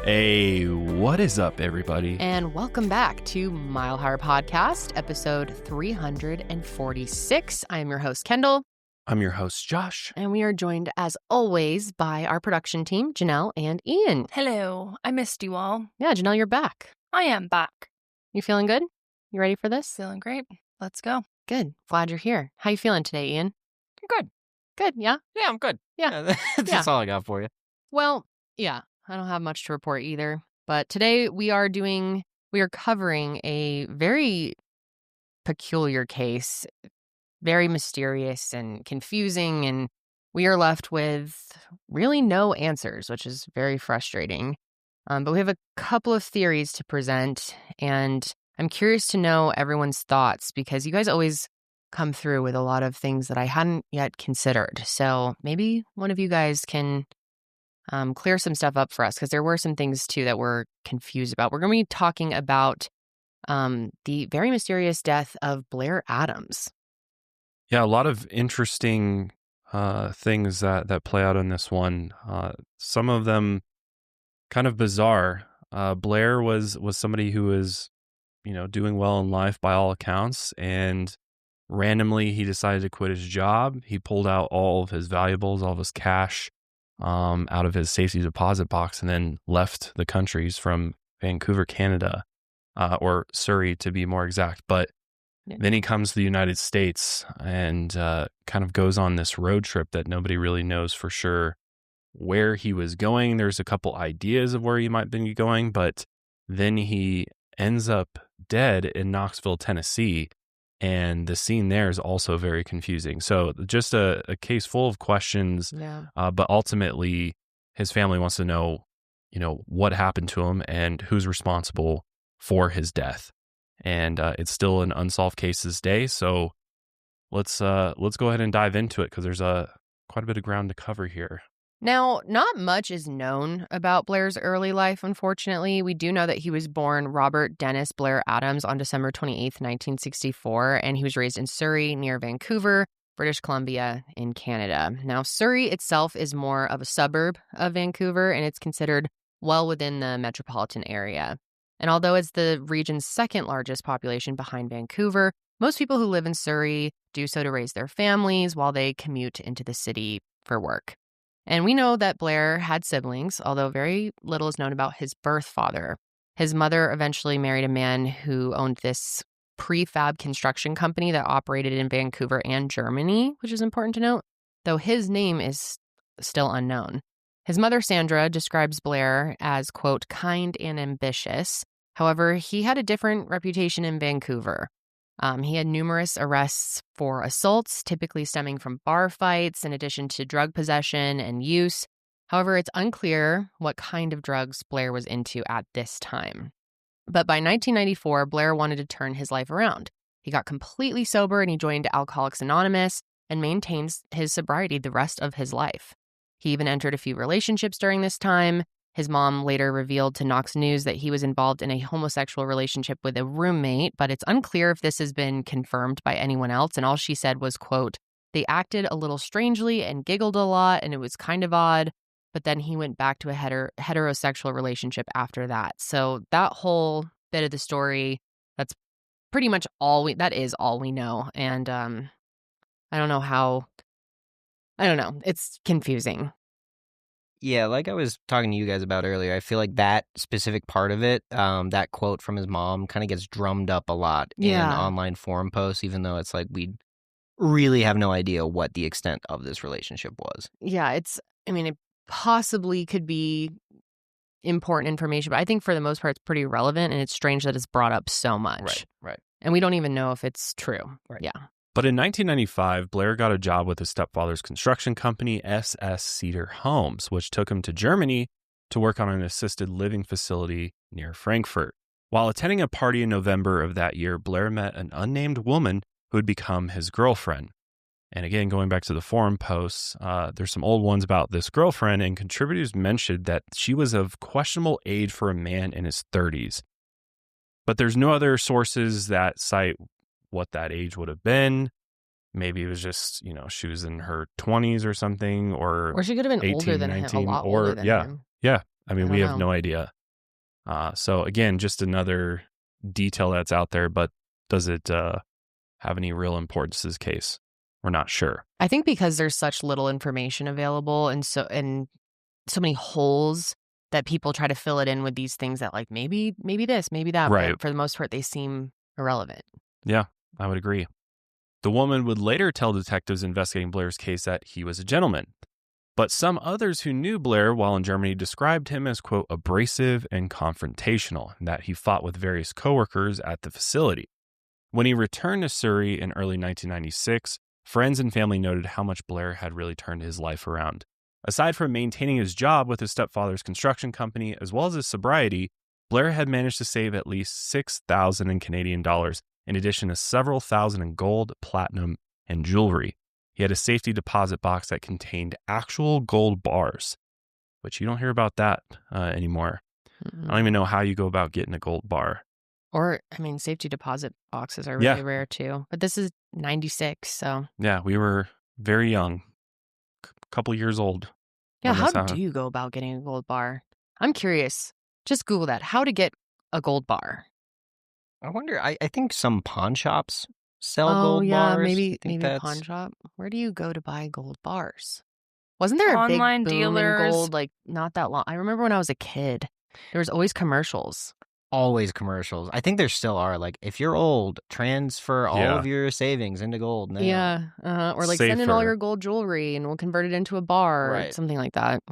Hey, what is up, everybody? And welcome back to Mile Higher Podcast, episode 346. I am your host, Kendall. I'm your host, Josh. And we are joined, as always, by our production team, Janelle and Ian. Hello. I missed you all. Yeah, Janelle, you're back. I am back. You feeling good? You ready for this? Feeling great. Let's go. Good. Glad you're here. How you feeling today, Ian? Good. Good, yeah? Yeah, I'm good. Yeah. That's all I got for you. Well, yeah, I don't have much to report either. But today we are covering a very peculiar case, very mysterious and confusing, and we are left with really no answers, which is very frustrating. But we have a couple of theories to present, and I'm curious to know everyone's thoughts because you guys always come through with a lot of things that I hadn't yet considered. So maybe one of you guys can clear some stuff up for us because there were some things too that we're confused about. We're going to be talking about the very mysterious death of Blair Adams. Yeah, a lot of interesting things that play out in this one. Some of them kind of bizarre. Blair was somebody who was, doing well in life by all accounts, and randomly he decided to quit his job. He pulled out all of his valuables, all of his cash out of his safety deposit box, and then left the country. He's from Vancouver, Canada, or Surrey to be more exact. But then he comes to the United States and kind of goes on this road trip that nobody really knows for sure where he was going. There's a couple ideas of where he might be going, but then he ends up dead in Knoxville, Tennessee. And the scene there is also very confusing. So just a case full of questions, but ultimately his family wants to know, what happened to him and who's responsible for his death. And it's still an unsolved case this day. So let's go ahead and dive into it because there's quite a bit of ground to cover here. Now, not much is known about Blair's early life, unfortunately. We do know that he was born Robert Dennis Blair Adams on December 28th, 1964, and he was raised in Surrey near Vancouver, British Columbia in Canada. Now, Surrey itself is more of a suburb of Vancouver, and it's considered well within the metropolitan area. And although it's the region's second largest population behind Vancouver, most people who live in Surrey do so to raise their families while they commute into the city for work. And we know that Blair had siblings, although very little is known about his birth father. His mother eventually married a man who owned this prefab construction company that operated in Vancouver and Germany, which is important to note, though his name is still unknown. His mother, Sandra, describes Blair as, quote, kind and ambitious. However, he had a different reputation in Vancouver. He had numerous arrests for assaults, typically stemming from bar fights, in addition to drug possession and use. However, it's unclear what kind of drugs Blair was into at this time. But by 1994, Blair wanted to turn his life around. He got completely sober and he joined Alcoholics Anonymous and maintains his sobriety the rest of his life. He even entered a few relationships during this time. His mom later revealed to Knox News that he was involved in a homosexual relationship with a roommate, but it's unclear if this has been confirmed by anyone else. And all she said was, quote, they acted a little strangely and giggled a lot, and it was kind of odd, but then he went back to a heterosexual relationship after that. So that whole bit of the story, that's pretty much that is all we know. And I don't know, it's confusing. Yeah, like I was talking to you guys about earlier, I feel like that specific part of it, that quote from his mom kind of gets drummed up a lot in online forum posts, even though it's like we really have no idea what the extent of this relationship was. Yeah, it possibly could be important information, but I think for the most part it's pretty relevant, and it's strange that it's brought up so much. Right. And we don't even know if it's true. Right. Yeah. But in 1995, Blair got a job with his stepfather's construction company, SS Cedar Homes, which took him to Germany to work on an assisted living facility near Frankfurt. While attending a party in November of that year, Blair met an unnamed woman who would become his girlfriend. And again, going back to the forum posts, there's some old ones about this girlfriend, and contributors mentioned that she was of questionable age for a man in his 30s. But there's no other sources that cite what that age would have been. Maybe it was just, she was in her 20s or something, or she could have been 18, older than 19, him, a lot or, older than him. Yeah. I mean, we have no idea. So again, just another detail that's out there, but does it have any real importance to this case? We're not sure. I think because there's such little information available and so many holes that people try to fill it in with these things that like maybe this, maybe that. Right. But for the most part, they seem irrelevant. Yeah, I would agree. The woman would later tell detectives investigating Blair's case that he was a gentleman. But some others who knew Blair while in Germany described him as, quote, abrasive and confrontational, and that he fought with various coworkers at the facility. When he returned to Surrey in early 1996, friends and family noted how much Blair had really turned his life around. Aside from maintaining his job with his stepfather's construction company, as well as his sobriety, Blair had managed to save at least $6,000 in Canadian dollars, in addition to several thousand in gold, platinum, and jewelry. He had a safety deposit box that contained actual gold bars, which you don't hear about that anymore. I don't even know how you go about getting a gold bar. Or, I mean, safety deposit boxes are really rare too. But this is 96, so. Yeah, we were very young, a couple years old. Yeah, how do you go about getting a gold bar? I'm curious. Just Google that. How to get a gold bar. I wonder, I think some pawn shops sell gold bars. Maybe pawn shop. Where do you go to buy gold bars? Wasn't there a Online big boom in dealers. gold like not that long? I remember when I was a kid, there was always commercials. Always commercials. I think there still are. Like, if you're old, transfer all of your savings into gold now. Yeah. Or like send in all your gold jewelry and we'll convert it into a bar or something like that.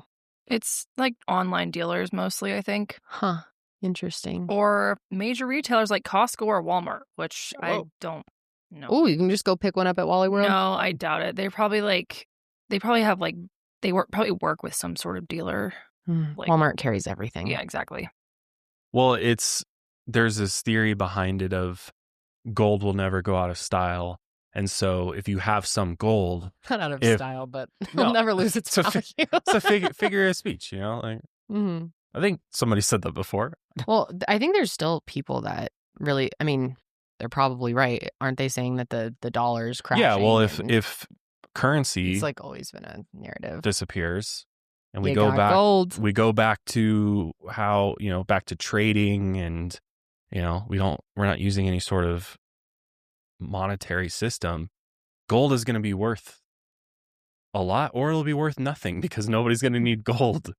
It's like online dealers mostly, I think. Huh. Interesting. Or major retailers like Costco or Walmart, which I don't know. Oh, you can just go pick one up at Wally World? No, I doubt it. They probably work with some sort of dealer. Like, Walmart carries everything. Yeah, exactly. Well, there's this theory behind it of gold will never go out of style. And so if you have some gold. Not out of style, but it'll never lose its value. It's a figure of speech, you know? Like, I think somebody said that before. Well, I think there's still people that really, I mean, they're probably right. Aren't they saying that the dollar's crashing? Yeah, well, if currency. It's like always been a narrative. Disappears. And we go back to how, back to trading and, we're not using any sort of monetary system. Gold is going to be worth a lot or it'll be worth nothing because nobody's going to need gold,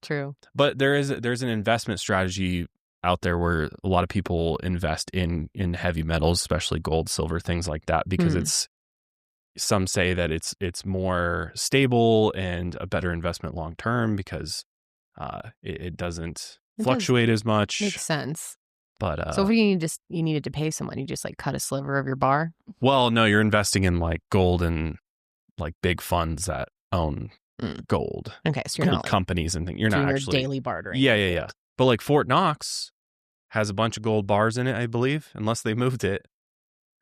True. But there's an investment strategy out there where a lot of people invest in heavy metals, especially gold, silver, things like that, because some say that it's more stable and a better investment long term because it doesn't fluctuate as much. Makes sense. But so if you needed to pay someone, you just like cut a sliver of your bar? Well, no, you're investing in like gold and like big funds that own gold. Okay, so you're not companies and things. You're not actually daily bartering. Yeah. But like Fort Knox has a bunch of gold bars in it, I believe, unless they moved it.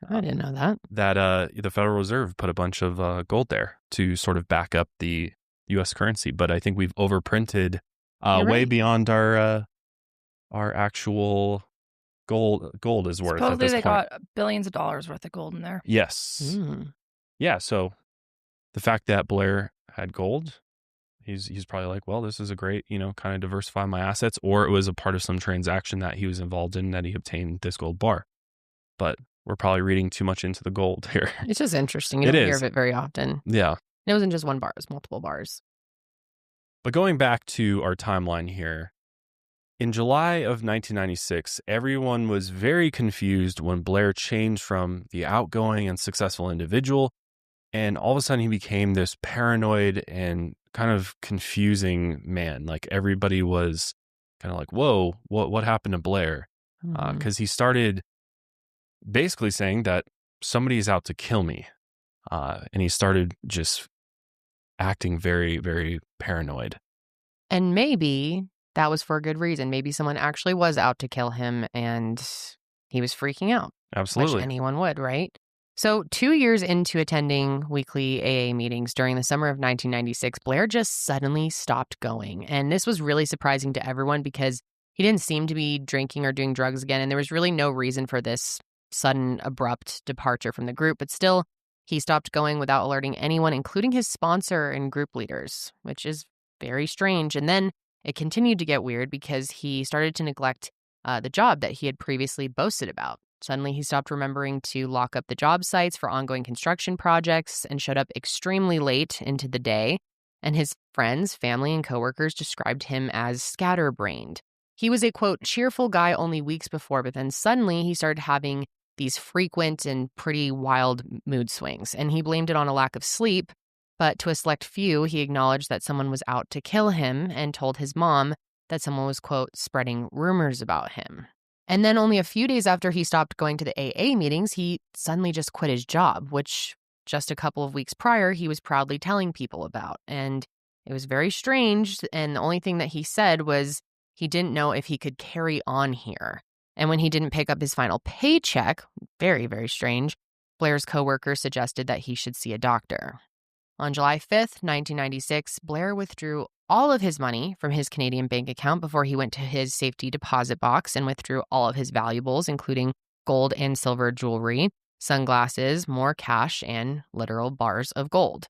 I didn't know that. That the Federal Reserve put a bunch of gold there to sort of back up the U.S. currency. But I think we've overprinted way beyond our actual gold is worth. Supposedly at this they point. got billions of dollars worth of gold in there. Yes. Yeah. So the fact that Blair had gold, he's probably like, well, this is a great, kind of diversify my assets, or it was a part of some transaction that he was involved in that he obtained this gold bar. But we're probably reading too much into the gold here. It's just interesting. You don't hear of it very often. Yeah. It wasn't just one bar, it was multiple bars. But going back to our timeline here, in July of 1996, everyone was very confused when Blair changed from the outgoing and successful individual, and all of a sudden he became this paranoid and kind of confusing man. Like everybody was kind of like, whoa, what happened to Blair? Because he started basically saying that somebody is out to kill me. And he started just acting very, very paranoid. And maybe that was for a good reason. Maybe someone actually was out to kill him and he was freaking out. Absolutely. Which anyone would, right? So 2 years into attending weekly AA meetings during the summer of 1996, Blair just suddenly stopped going. And this was really surprising to everyone because he didn't seem to be drinking or doing drugs again. And there was really no reason for this sudden, abrupt departure from the group. But still, he stopped going without alerting anyone, including his sponsor and group leaders, which is very strange. And then it continued to get weird because he started to neglect the job that he had previously boasted about. Suddenly, he stopped remembering to lock up the job sites for ongoing construction projects and showed up extremely late into the day. And his friends, family, and coworkers described him as scatterbrained. He was a, quote, cheerful guy only weeks before, but then suddenly he started having these frequent and pretty wild mood swings. And he blamed it on a lack of sleep. But to a select few, he acknowledged that someone was out to kill him and told his mom that someone was, quote, spreading rumors about him. And then only a few days after he stopped going to the AA meetings, he suddenly just quit his job, which just a couple of weeks prior, he was proudly telling people about. And it was very strange. And the only thing that he said was he didn't know if he could carry on here. And when he didn't pick up his final paycheck, very, very strange, Blair's coworker suggested that he should see a doctor. On July 5th, 1996, Blair withdrew all of his money from his Canadian bank account before he went to his safety deposit box and withdrew all of his valuables, including gold and silver jewelry, sunglasses, more cash, and literal bars of gold.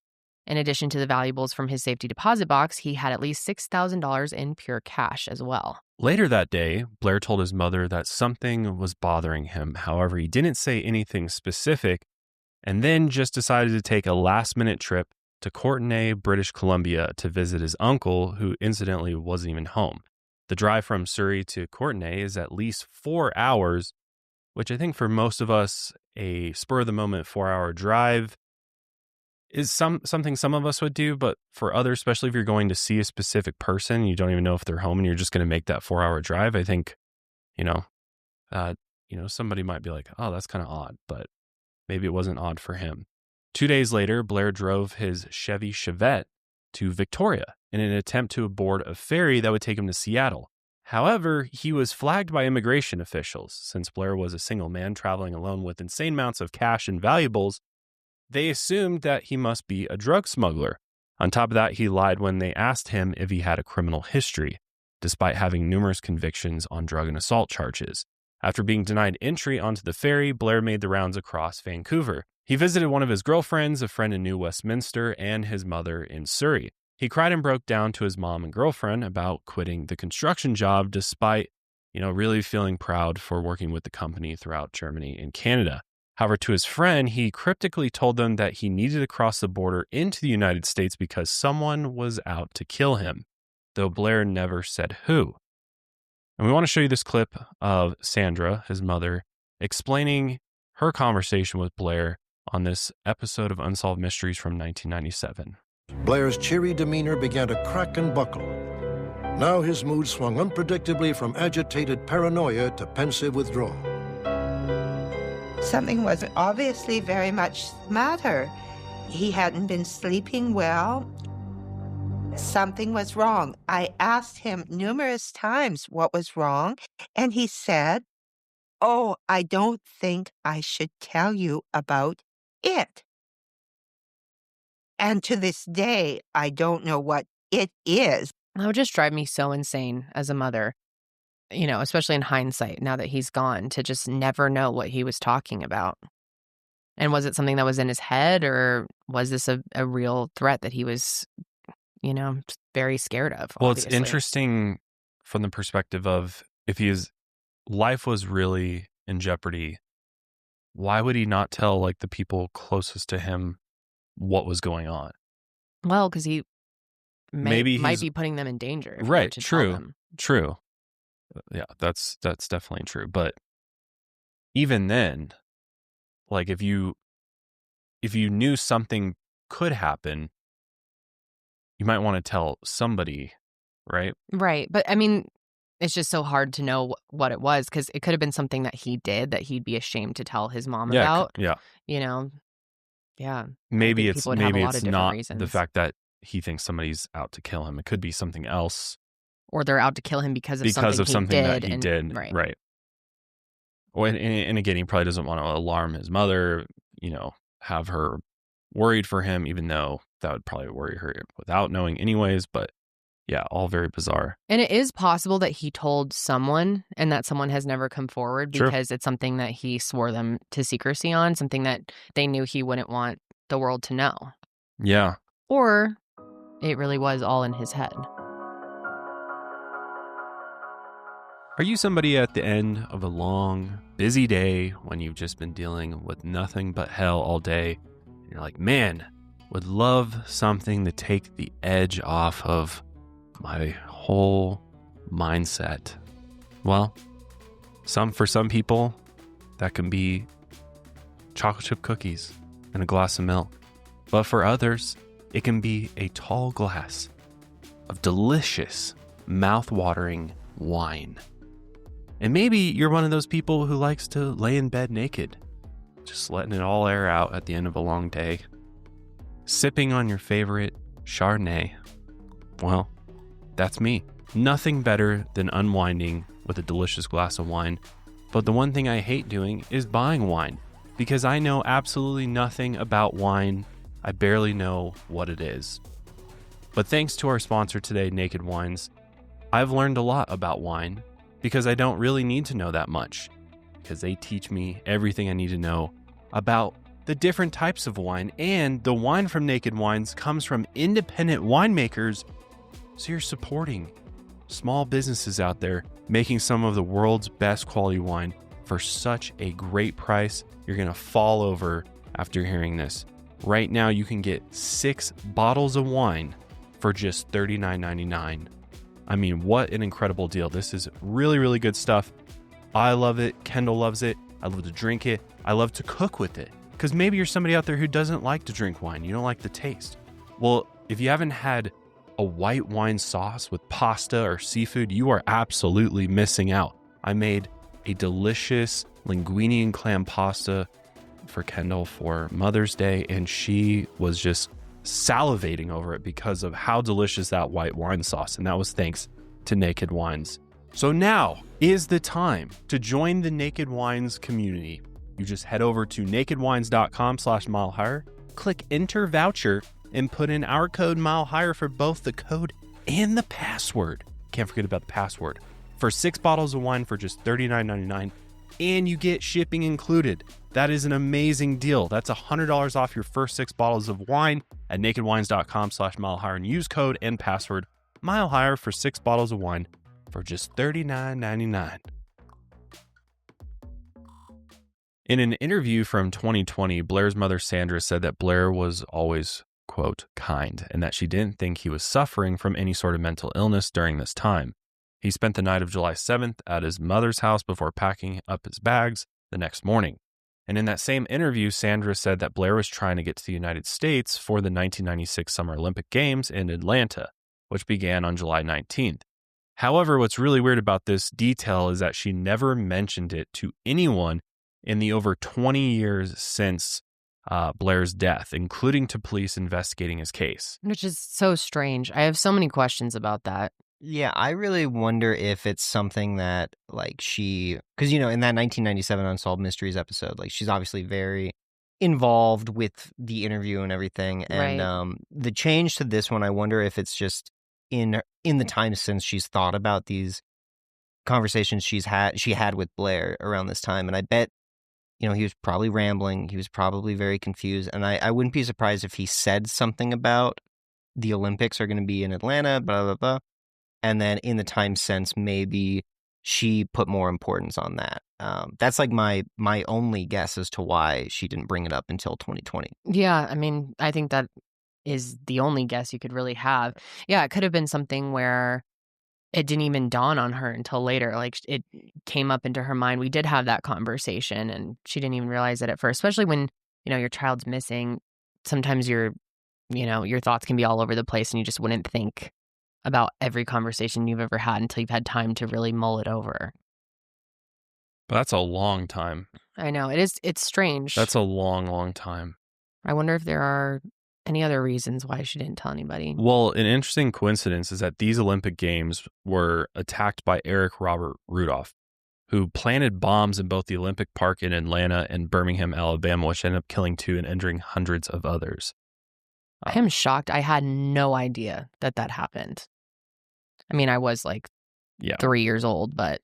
In addition to the valuables from his safety deposit box, he had at least $6,000 in pure cash as well. Later that day, Blair told his mother that something was bothering him. However, he didn't say anything specific, and then just decided to take a last-minute trip to Courtenay, British Columbia, to visit his uncle, who incidentally wasn't even home. The drive from Surrey to Courtenay is at least 4 hours, which I think for most of us, a spur-of-the-moment 4-hour drive is something some of us would do, but for others, especially if you're going to see a specific person, you don't even know if they're home and you're just going to make that 4-hour drive, I think, somebody might be like, oh, that's kind of odd, but maybe it wasn't odd for him. 2 days later, Blair drove his Chevy Chevette to Victoria in an attempt to board a ferry that would take him to Seattle. However, he was flagged by immigration officials. Since Blair was a single man traveling alone with insane amounts of cash and valuables, they assumed that he must be a drug smuggler. On top of that, he lied when they asked him if he had a criminal history, despite having numerous convictions on drug and assault charges. After being denied entry onto the ferry, Blair made the rounds across Vancouver. He visited one of his girlfriends, a friend in New Westminster, and his mother in Surrey. He cried and broke down to his mom and girlfriend about quitting the construction job despite, really feeling proud for working with the company throughout Germany and Canada. However, to his friend, he cryptically told them that he needed to cross the border into the United States because someone was out to kill him, though Blair never said who. And we want to show you this clip of Sandra, his mother, explaining her conversation with Blair on this episode of Unsolved Mysteries from 1997. Blair's cheery demeanor began to crack and buckle. Now his mood swung unpredictably from agitated paranoia to pensive withdrawal. Something was obviously very much the matter. He hadn't been sleeping well. Something was wrong. I asked him numerous times what was wrong, and he said, "Oh, I don't think I should tell you about it." And to this day, I don't know what it is. That would just drive me so insane as a mother, especially in hindsight, now that he's gone, to just never know what he was talking about. And was it something that was in his head, or was this a real threat that he was, very scared of? Well, obviously. It's interesting from the perspective of if his life was really in jeopardy, why would he not tell the people closest to him what was going on? Well, because he might be putting them in danger. Right. True. Yeah, that's definitely true. But even then, if you knew something could happen, you might want to tell somebody, right? Right. But I mean, it's just so hard to know what it was, because it could have been something that he did that he'd be ashamed to tell his mom about. Yeah. Yeah. Maybe it's not reasons. The fact that he thinks somebody's out to kill him. It could be something else. Or they're out to kill him because of something that he did. Right. Well, and again, he probably doesn't want to alarm his mother, have her worried for him, even though that would probably worry her without knowing anyways. But yeah, all very bizarre. And it is possible that he told someone and that someone has never come forward because it's something that he swore them to secrecy on, something that they knew he wouldn't want the world to know. Yeah. Or it really was all in his head. Are you somebody at the end of a long, busy day when you've just been dealing with nothing but hell all day? And you're like, man, would love something to take the edge off of my whole mindset. Well, for some people, that can be chocolate chip cookies and a glass of milk. But for others, it can be a tall glass of delicious, mouth-watering wine. And maybe you're one of those people who likes to lay in bed naked, just letting it all air out at the end of a long day, sipping on your favorite Chardonnay. Well, that's me. Nothing better than unwinding with a delicious glass of wine. But the one thing I hate doing is buying wine, because I know absolutely nothing about wine. I barely know what it is. But thanks to our sponsor today, Naked Wines, I've learned a lot about wine, because I don't really need to know that much, because they teach me everything I need to know about the different types of wine. And the wine from Naked Wines comes from independent winemakers, so you're supporting small businesses out there making some of the world's best quality wine for such a great price. You're going to fall over after hearing this. Right now, you can get 6 bottles of wine for just $39.99. I mean, what an incredible deal. This is really, really good stuff. I love it. Kendall loves it. I love to drink it. I love to cook with it. Because maybe you're somebody out there who doesn't like to drink wine. You don't like the taste. Well, if you haven't had a white wine sauce with pasta or seafood, you are absolutely missing out. I made a delicious linguine and clam pasta for Kendall for Mother's Day, and she was just salivating over it because of how delicious that white wine sauce, and that was thanks to Naked Wines. So now is the time to join the Naked Wines community. You just head over to nakedwines.com/milehigher, click enter voucher, and put in our code milehigher for both the code and the password. Can't forget about the password. For 6 bottles of wine for just $39.99, and you get shipping included. That is an amazing deal. That's $100 off your first 6 bottles of wine at nakedwines.com/milehigher, and use code and password milehigher for 6 bottles of wine for just $39.99. In an interview from 2020, Blair's mother, Sandra, said that Blair was always, quote, kind, and that she didn't think he was suffering from any sort of mental illness during this time. He spent the night of July 7th at his mother's house before packing up his bags the next morning. And in that same interview, Sandra said that Blair was trying to get to the United States for the 1996 Summer Olympic Games in Atlanta, which began on July 19th. However, what's really weird about this detail is that she never mentioned it to anyone in the over 20 years since Blair's death, including to police investigating his case. Which is so strange. I have so many questions about that. Yeah, I really wonder if it's something that, like, because, in that 1997 Unsolved Mysteries episode, like, she's obviously very involved with the interview and everything. And Right. The change to this one, I wonder if it's just in the time since she's thought about these conversations she had with Blair around this time. And I bet, he was probably rambling. He was probably very confused. And I wouldn't be surprised if he said something about the Olympics are going to be in Atlanta, blah, blah, blah. And then in the time since, maybe she put more importance on that. That's like my only guess as to why she didn't bring it up until 2020. Yeah, I mean, I think that is the only guess you could really have. Yeah, it could have been something where it didn't even dawn on her until later. Like, it came up into her mind. We did have that conversation, and she didn't even realize it at first, especially when, your child's missing. Sometimes your thoughts can be all over the place, and you just wouldn't think about every conversation you've ever had until you've had time to really mull it over. But that's a long time. I know. It's strange. That's a long, long time. I wonder if there are any other reasons why she didn't tell anybody. Well, an interesting coincidence is that these Olympic Games were attacked by Eric Robert Rudolph, who planted bombs in both the Olympic Park in Atlanta and Birmingham, Alabama, which ended up killing 2 and injuring hundreds of others. I am shocked. I had no idea that happened. I mean, I was like 3 years old, but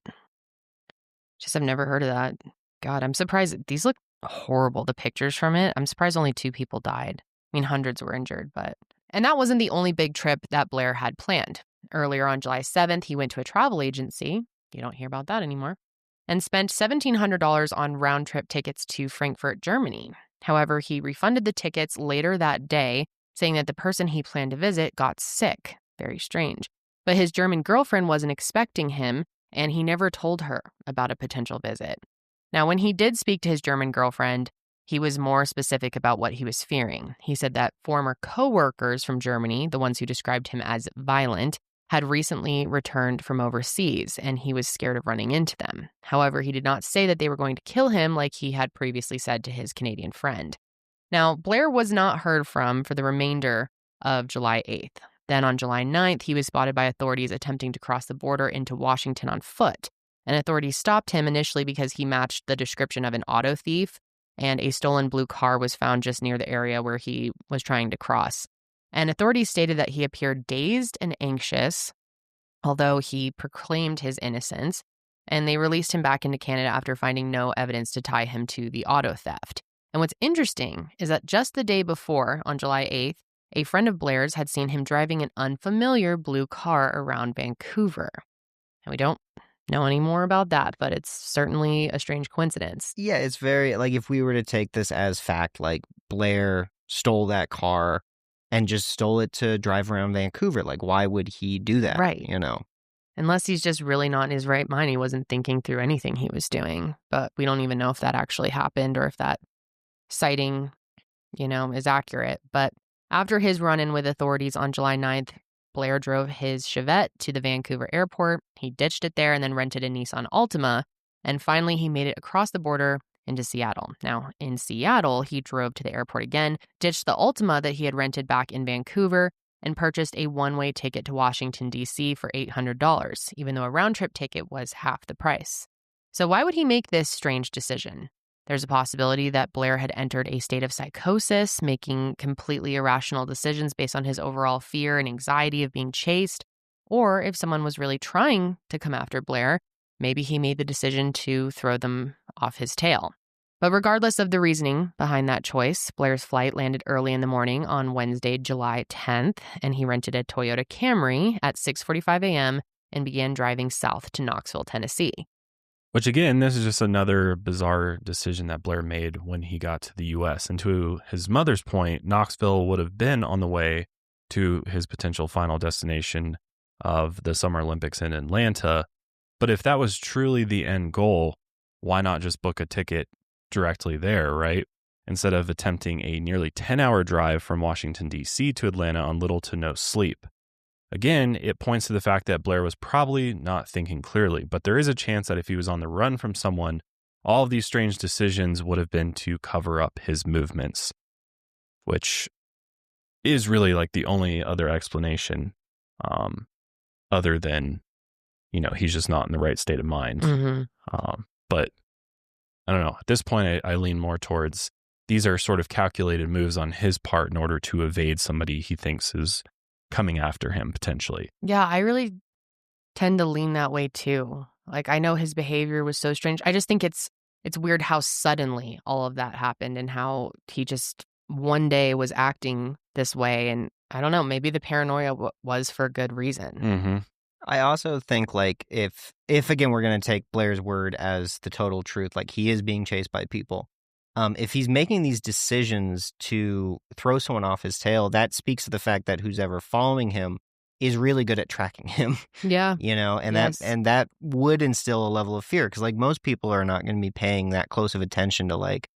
just I've never heard of that. God, I'm surprised. These look horrible, the pictures from it. I'm surprised only 2 people died. I mean, hundreds were injured, but... And that wasn't the only big trip that Blair had planned. Earlier on July 7th, he went to a travel agency You don't hear about that anymore. And spent $1,700 on round-trip tickets to Frankfurt, Germany. However, he refunded the tickets later that day, saying that the person he planned to visit got sick. Very strange. But his German girlfriend wasn't expecting him, and he never told her about a potential visit. Now, when he did speak to his German girlfriend, he was more specific about what he was fearing. He said that former co-workers from Germany, the ones who described him as violent, had recently returned from overseas, and he was scared of running into them. However, he did not say that they were going to kill him like he had previously said to his Canadian friend. Now, Blair was not heard from for the remainder of July 8th. Then on July 9th, he was spotted by authorities attempting to cross the border into Washington on foot. And authorities stopped him initially because he matched the description of an auto thief, and a stolen blue car was found just near the area where he was trying to cross. And authorities stated that he appeared dazed and anxious, although he proclaimed his innocence, and they released him back into Canada after finding no evidence to tie him to the auto theft. And what's interesting is that just the day before, on July 8th, a friend of Blair's had seen him driving an unfamiliar blue car around Vancouver. And we don't know any more about that, but it's certainly a strange coincidence. Yeah, it's very, like, if we were to take this as fact, like, Blair stole that car and just stole it to drive around Vancouver. Like, why would he do that? Right. You know? Unless he's just really not in his right mind. He wasn't thinking through anything he was doing. But we don't even know if that actually happened or if that sighting, is accurate. But after his run-in with authorities on July 9th, Blair drove his Chevette to the Vancouver airport. He ditched it there and then rented a Nissan Altima. And finally, he made it across the border into Seattle. Now, in Seattle, he drove to the airport again, ditched the Altima that he had rented back in Vancouver, and purchased a one-way ticket to Washington, D.C. for $800, even though a round-trip ticket was half the price. So why would he make this strange decision? There's a possibility that Blair had entered a state of psychosis, making completely irrational decisions based on his overall fear and anxiety of being chased. Or if someone was really trying to come after Blair, maybe he made the decision to throw them off his tail. But regardless of the reasoning behind that choice, Blair's flight landed early in the morning on Wednesday, July 10th, and he rented a Toyota Camry at 6:45 a.m. and began driving south to Knoxville, Tennessee. Which, again, this is just another bizarre decision that Blair made when he got to the U.S. And to his mother's point, Knoxville would have been on the way to his potential final destination of the Summer Olympics in Atlanta. But if that was truly the end goal, why not just book a ticket directly there, right? Instead of attempting a nearly 10-hour drive from Washington, D.C. to Atlanta on little to no sleep. Again, it points to the fact that Blair was probably not thinking clearly, but there is a chance that if he was on the run from someone, all of these strange decisions would have been to cover up his movements, which is really like the only other explanation other than, he's just not in the right state of mind. Mm-hmm. But I don't know. At this point, I lean more towards these are sort of calculated moves on his part in order to evade somebody he thinks is coming after him potentially. Yeah, I really tend to lean that way too. Like, I know his behavior was so strange. I just think it's weird how suddenly all of that happened and how he just one day was acting this way. And I don't know, maybe the paranoia was for good reason. Mm-hmm. I also think, like, if again, we're going to take Blair's word as the total truth, like, he is being chased by people. If he's making these decisions to throw someone off his tail, that speaks to the fact that who's ever following him is really good at tracking him. Yeah. And yes. that would instill a level of fear, because, like, most people are not going to be paying that close of attention to, like,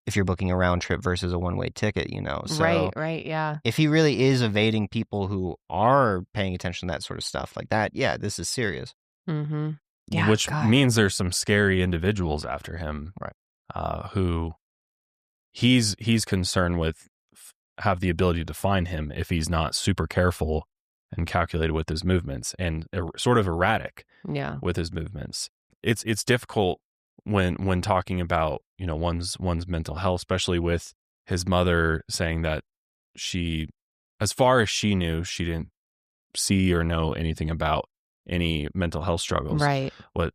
if you're booking a round trip versus a one-way ticket, So Right, yeah. if he really is evading people who are paying attention to that sort of stuff like that, yeah, this is serious. Mm-hmm. Yeah, Which God. means there's some scary individuals after him, right? Who he's concerned with have the ability to find him if he's not super careful and calculated with his movements and sort of erratic with his movements. It's difficult when talking about, one's mental health, especially with his mother saying that she, as far as she knew, she didn't see or know anything about any mental health struggles. Right.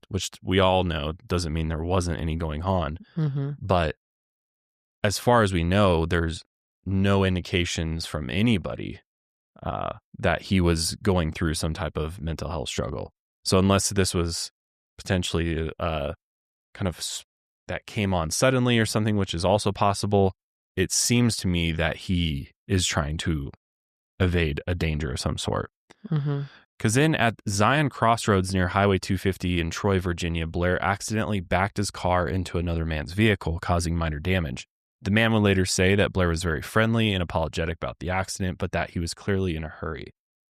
Which we all know doesn't mean there wasn't any going on. Mm-hmm. But as far as we know, there's no indications from anybody that he was going through some type of mental health struggle. So unless this was potentially kind of that came on suddenly or something, which is also possible. It seems to me that he is trying to evade a danger of some sort. Because then at Zion Crossroads near Highway 250 in Troy, Virginia, Blair accidentally backed his car into another man's vehicle, causing minor damage. The man would later say that Blair was very friendly and apologetic about the accident, but that he was clearly in a hurry.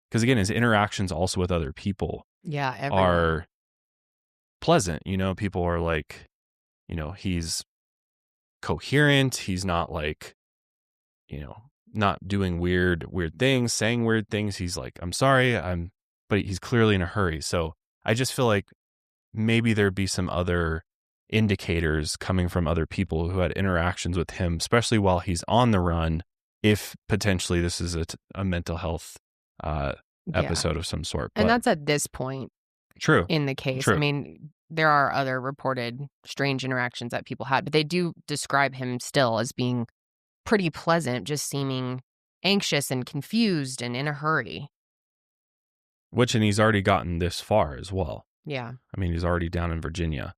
Because again, his interactions also with other people are pleasant. You know, people are like, you know, he's coherent. He's not like, you know, not doing weird things, saying weird things. He's like, I'm sorry, but he's clearly in a hurry. So I just feel like maybe there'd be some other indicators coming from other people who had interactions with him, especially while he's on the run, if potentially this is a mental health episode of some sort. And that's at this point in the case. I mean, there are other reported strange interactions that people had, but they do describe him still as being pretty pleasant, just seeming anxious and confused and in a hurry. And he's already gotten this far as well. Yeah. I mean, he's already down in Virginia.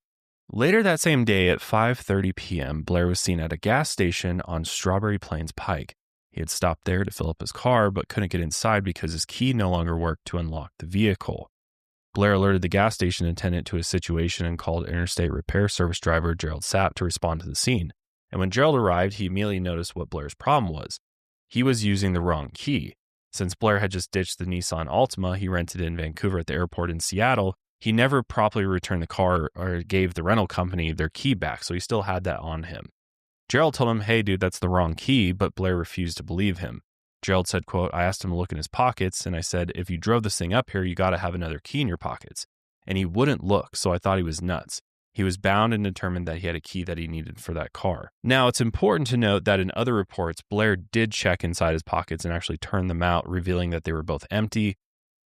Later that same day at 5:30 p.m., Blair was seen at a gas station on Strawberry Plains Pike. He had stopped there to fill up his car, but couldn't get inside because his key no longer worked to unlock the vehicle. Blair alerted the gas station attendant to his situation and called Interstate Repair Service driver Gerald Sapp to respond to the scene. And when Gerald arrived, he immediately noticed what Blair's problem was. He was using the wrong key. Since Blair had just ditched the Nissan Altima he rented in Vancouver at the airport in Seattle, he never properly returned the car or gave the rental company their key back, so he still had that on him. Gerald told him, hey, dude, that's the wrong key, but Blair refused to believe him. Gerald said, quote, I asked him to look in his pockets, and I said, if you drove this thing up here, you got to have another key in your pockets. And he wouldn't look, so I thought he was nuts. He was bound and determined that he had a key that he needed for that car. Now, it's important to note that in other reports, Blair did check inside his pockets and actually turn them out, revealing that they were both empty.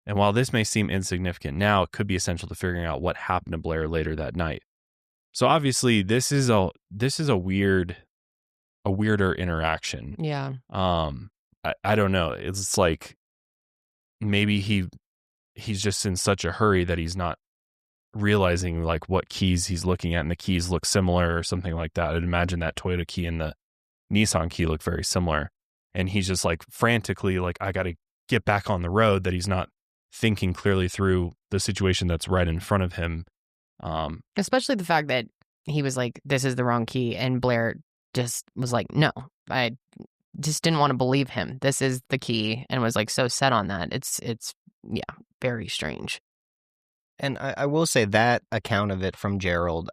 And while this may seem insignificant now, it could be essential to figuring out what happened to Blair later that night. So obviously, this is a weirder interaction. Yeah. I don't know. It's like maybe he's just in such a hurry that he's not realizing like what keys he's looking at, and the keys look similar or something like that. I'd imagine that Toyota key and the Nissan key look very similar, and he's just like frantically like, I got to get back on the road, that he's not thinking clearly through the situation that's right in front of him. Especially the fact that he was like, this is the wrong key, and Blair just was like, no, I just didn't want to believe him. This is the key, and was like so set on that. It's very strange. And I will say that account of it from Gerald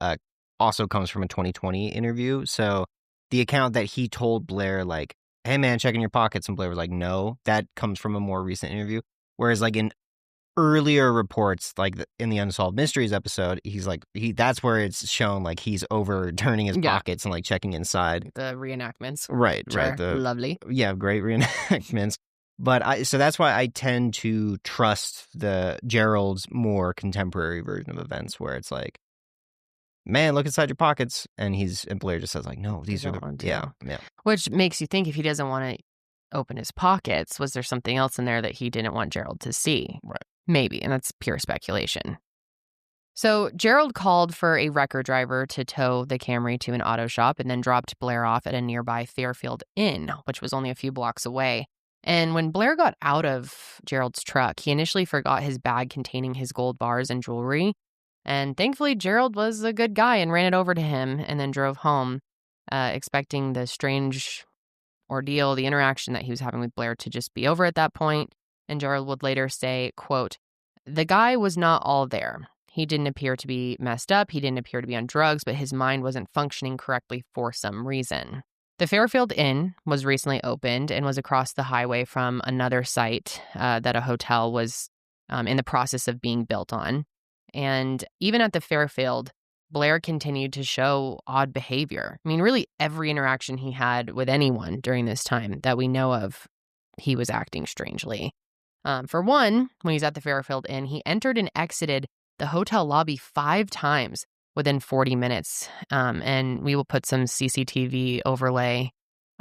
also comes from a 2020 interview. So the account that he told Blair, like, hey, man, check in your pockets. And Blair was like, no, that comes from a more recent interview. Whereas like in earlier reports, like in the Unsolved Mysteries episode, he's like, that's where it's shown like he's overturning his pockets and like checking inside. The reenactments. Right. Lovely. Yeah, great reenactments. But so that's why I tend to trust the Gerald's more contemporary version of events, where it's like, man, look inside your pockets, and Blair just says like, no, these are the yeah. Which makes you think, if he doesn't want to open his pockets, was there something else in there that he didn't want Gerald to see? Right. Maybe, and that's pure speculation. So Gerald called for a wrecker driver to tow the Camry to an auto shop, and then dropped Blair off at a nearby Fairfield Inn, which was only a few blocks away. And when Blair got out of Gerald's truck, he initially forgot his bag containing his gold bars and jewelry. And thankfully, Gerald was a good guy and ran it over to him, and then drove home, expecting the strange ordeal, the interaction that he was having with Blair, to just be over at that point. And Gerald would later say, quote, the guy was not all there. He didn't appear to be messed up. He didn't appear to be on drugs, but his mind wasn't functioning correctly for some reason. The Fairfield Inn was recently opened and was across the highway from another site that a hotel was in the process of being built on. And even at the Fairfield, Blair continued to show odd behavior. I mean, really every interaction he had with anyone during this time that we know of, he was acting strangely. For one, when he's at the Fairfield Inn, he entered and exited the hotel lobby 5 times within 40 minutes. And we will put some CCTV overlay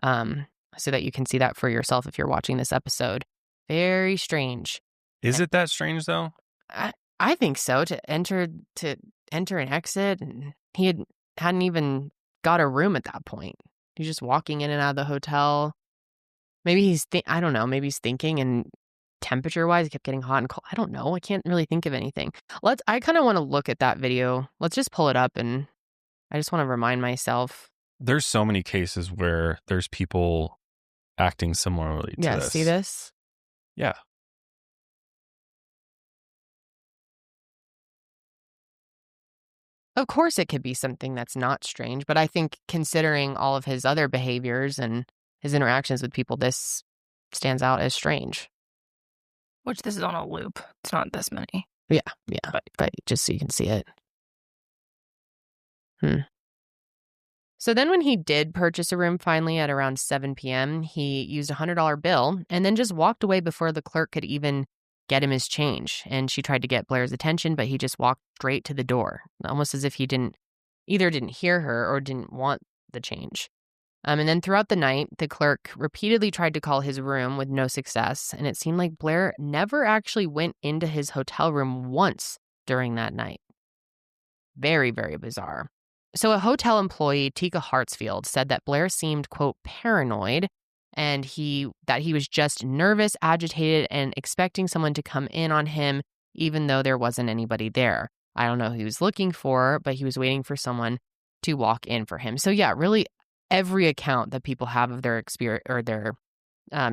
so that you can see that for yourself if you're watching this episode. Very strange. Is it that strange, though? I think so. To enter to enter and exit, and he hadn't even got a room at that point. He's just walking in and out of the hotel. Maybe he's I don't know, maybe he's thinking, and temperature-wise, it kept getting hot and cold. I don't know. I can't really think of anything. I kind of want to look at that video. Let's just pull it up, and I just want to remind myself. There's so many cases where there's people acting similarly to this. See this? Yeah. Of course, it could be something that's not strange, but I think considering all of his other behaviors and his interactions with people, this stands out as strange. Which this is on a loop. It's not this many. Yeah. But just so you can see it. So then when he did purchase a room finally at around 7 p.m., he used a $100 bill and then just walked away before the clerk could even get him his change. And she tried to get Blair's attention, but he just walked straight to the door, almost as if he didn't hear her or didn't want the change. And then throughout the night, the clerk repeatedly tried to call his room with no success, and it seemed like Blair never actually went into his hotel room once during that night. Very, very bizarre. So a hotel employee, Tika Hartsfield, said that Blair seemed, quote, paranoid, and that he was just nervous, agitated, and expecting someone to come in on him, even though there wasn't anybody there. I don't know who he was looking for, but he was waiting for someone to walk in for him. So yeah, really every account that people have of their experience or their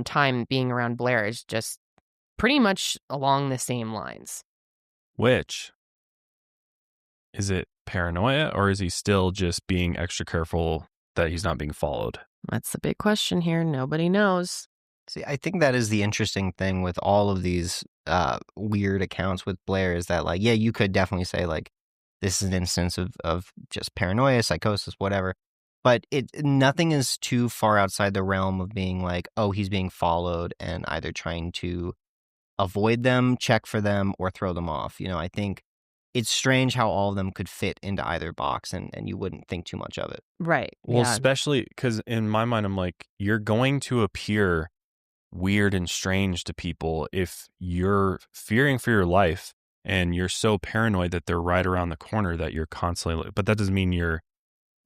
time being around Blair is just pretty much along the same lines. Which, is it paranoia, or is he still just being extra careful that he's not being followed? That's the big question here. Nobody knows. See, I think that is the interesting thing with all of these weird accounts with Blair is that, like, yeah, you could definitely say, like, this is an instance of just paranoia, psychosis, whatever. But nothing is too far outside the realm of being like, oh, he's being followed and either trying to avoid them, check for them, or throw them off. You know, I think it's strange how all of them could fit into either box and you wouldn't think too much of it. Right. Well, yeah. Especially because in my mind, I'm like, you're going to appear weird and strange to people if you're fearing for your life and you're so paranoid that they're right around the corner that you're constantly, but that doesn't mean you're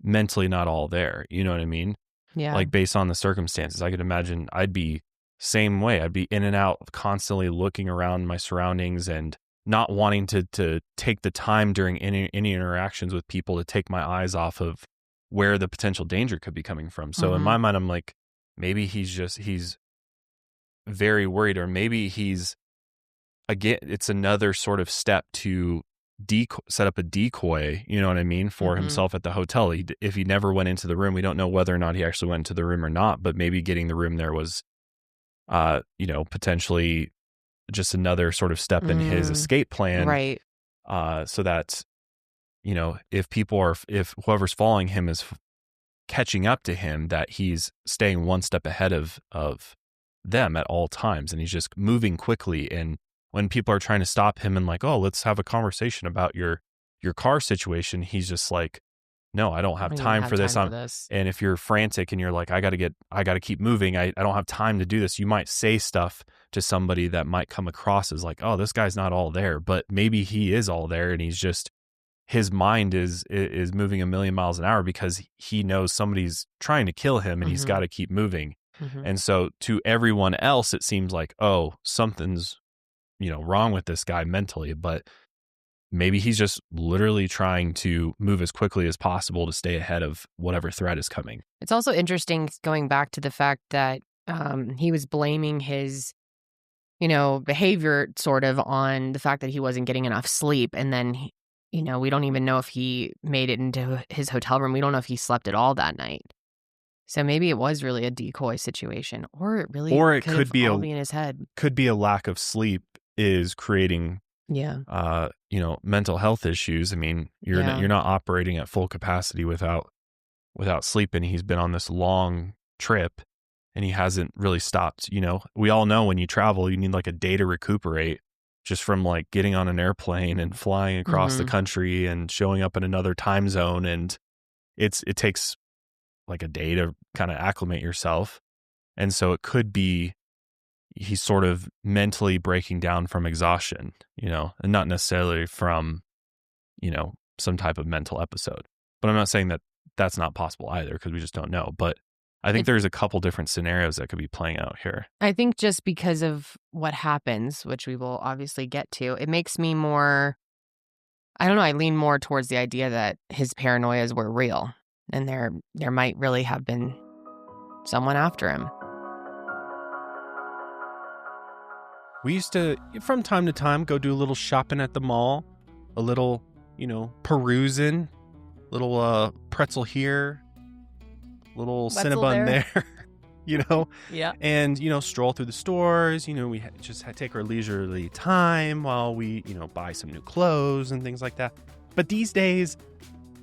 mentally not all there. You know what I mean? Yeah. Like based on the circumstances, I could imagine I'd be same way. I'd be in and out, constantly looking around my surroundings and not wanting to take the time during any interactions with people to take my eyes off of where the potential danger could be coming from. So in my mind, I'm like, maybe he's very worried, or maybe it's another sort of step to set up a decoy, you know what I mean, for himself at the hotel. If he never went into the room, we don't know whether or not he actually went into the room or not, but maybe getting the room there was, potentially just another sort of step in his escape plan. Right. So that, if whoever's following him is catching up to him, that he's staying one step ahead of them at all times. And he's just moving quickly. And when people are trying to stop him and like, oh, let's have a conversation about your car situation, he's just like, no, I don't have time for this. And if you're frantic and you're like, I got to keep moving. I don't have time to do this. You might say stuff to somebody that might come across as like, oh, this guy's not all there, but maybe he is all there. And he's just, his mind is moving a million miles an hour because he knows somebody's trying to kill him and he's got to keep moving. And so to everyone else, it seems like, oh, something's, wrong with this guy mentally, but maybe he's just literally trying to move as quickly as possible to stay ahead of whatever threat is coming. It's also interesting going back to the fact that he was blaming his, behavior sort of on the fact that he wasn't getting enough sleep. And then, we don't even know if he made it into his hotel room. We don't know if he slept at all that night. So maybe it was really a decoy situation, or it could be in his head. Could be a lack of sleep is creating, mental health issues. I mean, you're not operating at full capacity without sleeping. He's been on this long trip and he hasn't really stopped. We all know when you travel, you need like a day to recuperate just from like getting on an airplane and flying across the country and showing up in another time zone. And it takes like a day to kind of acclimate yourself. And so it could be he's sort of mentally breaking down from exhaustion, and not necessarily from, some type of mental episode. But I'm not saying that that's not possible either, because we just don't know. But I think there's a couple different scenarios that could be playing out here. I think just because of what happens, which we will obviously get to, it makes me more, I don't know, I lean more towards the idea that his paranoias were real and there might really have been someone after him. We used to, from time to time, go do a little shopping at the mall, a little, perusing, little pretzel here, little Cinnabon there, Yeah. and, stroll through the stores. We just take our leisurely time while we, buy some new clothes and things like that. But these days,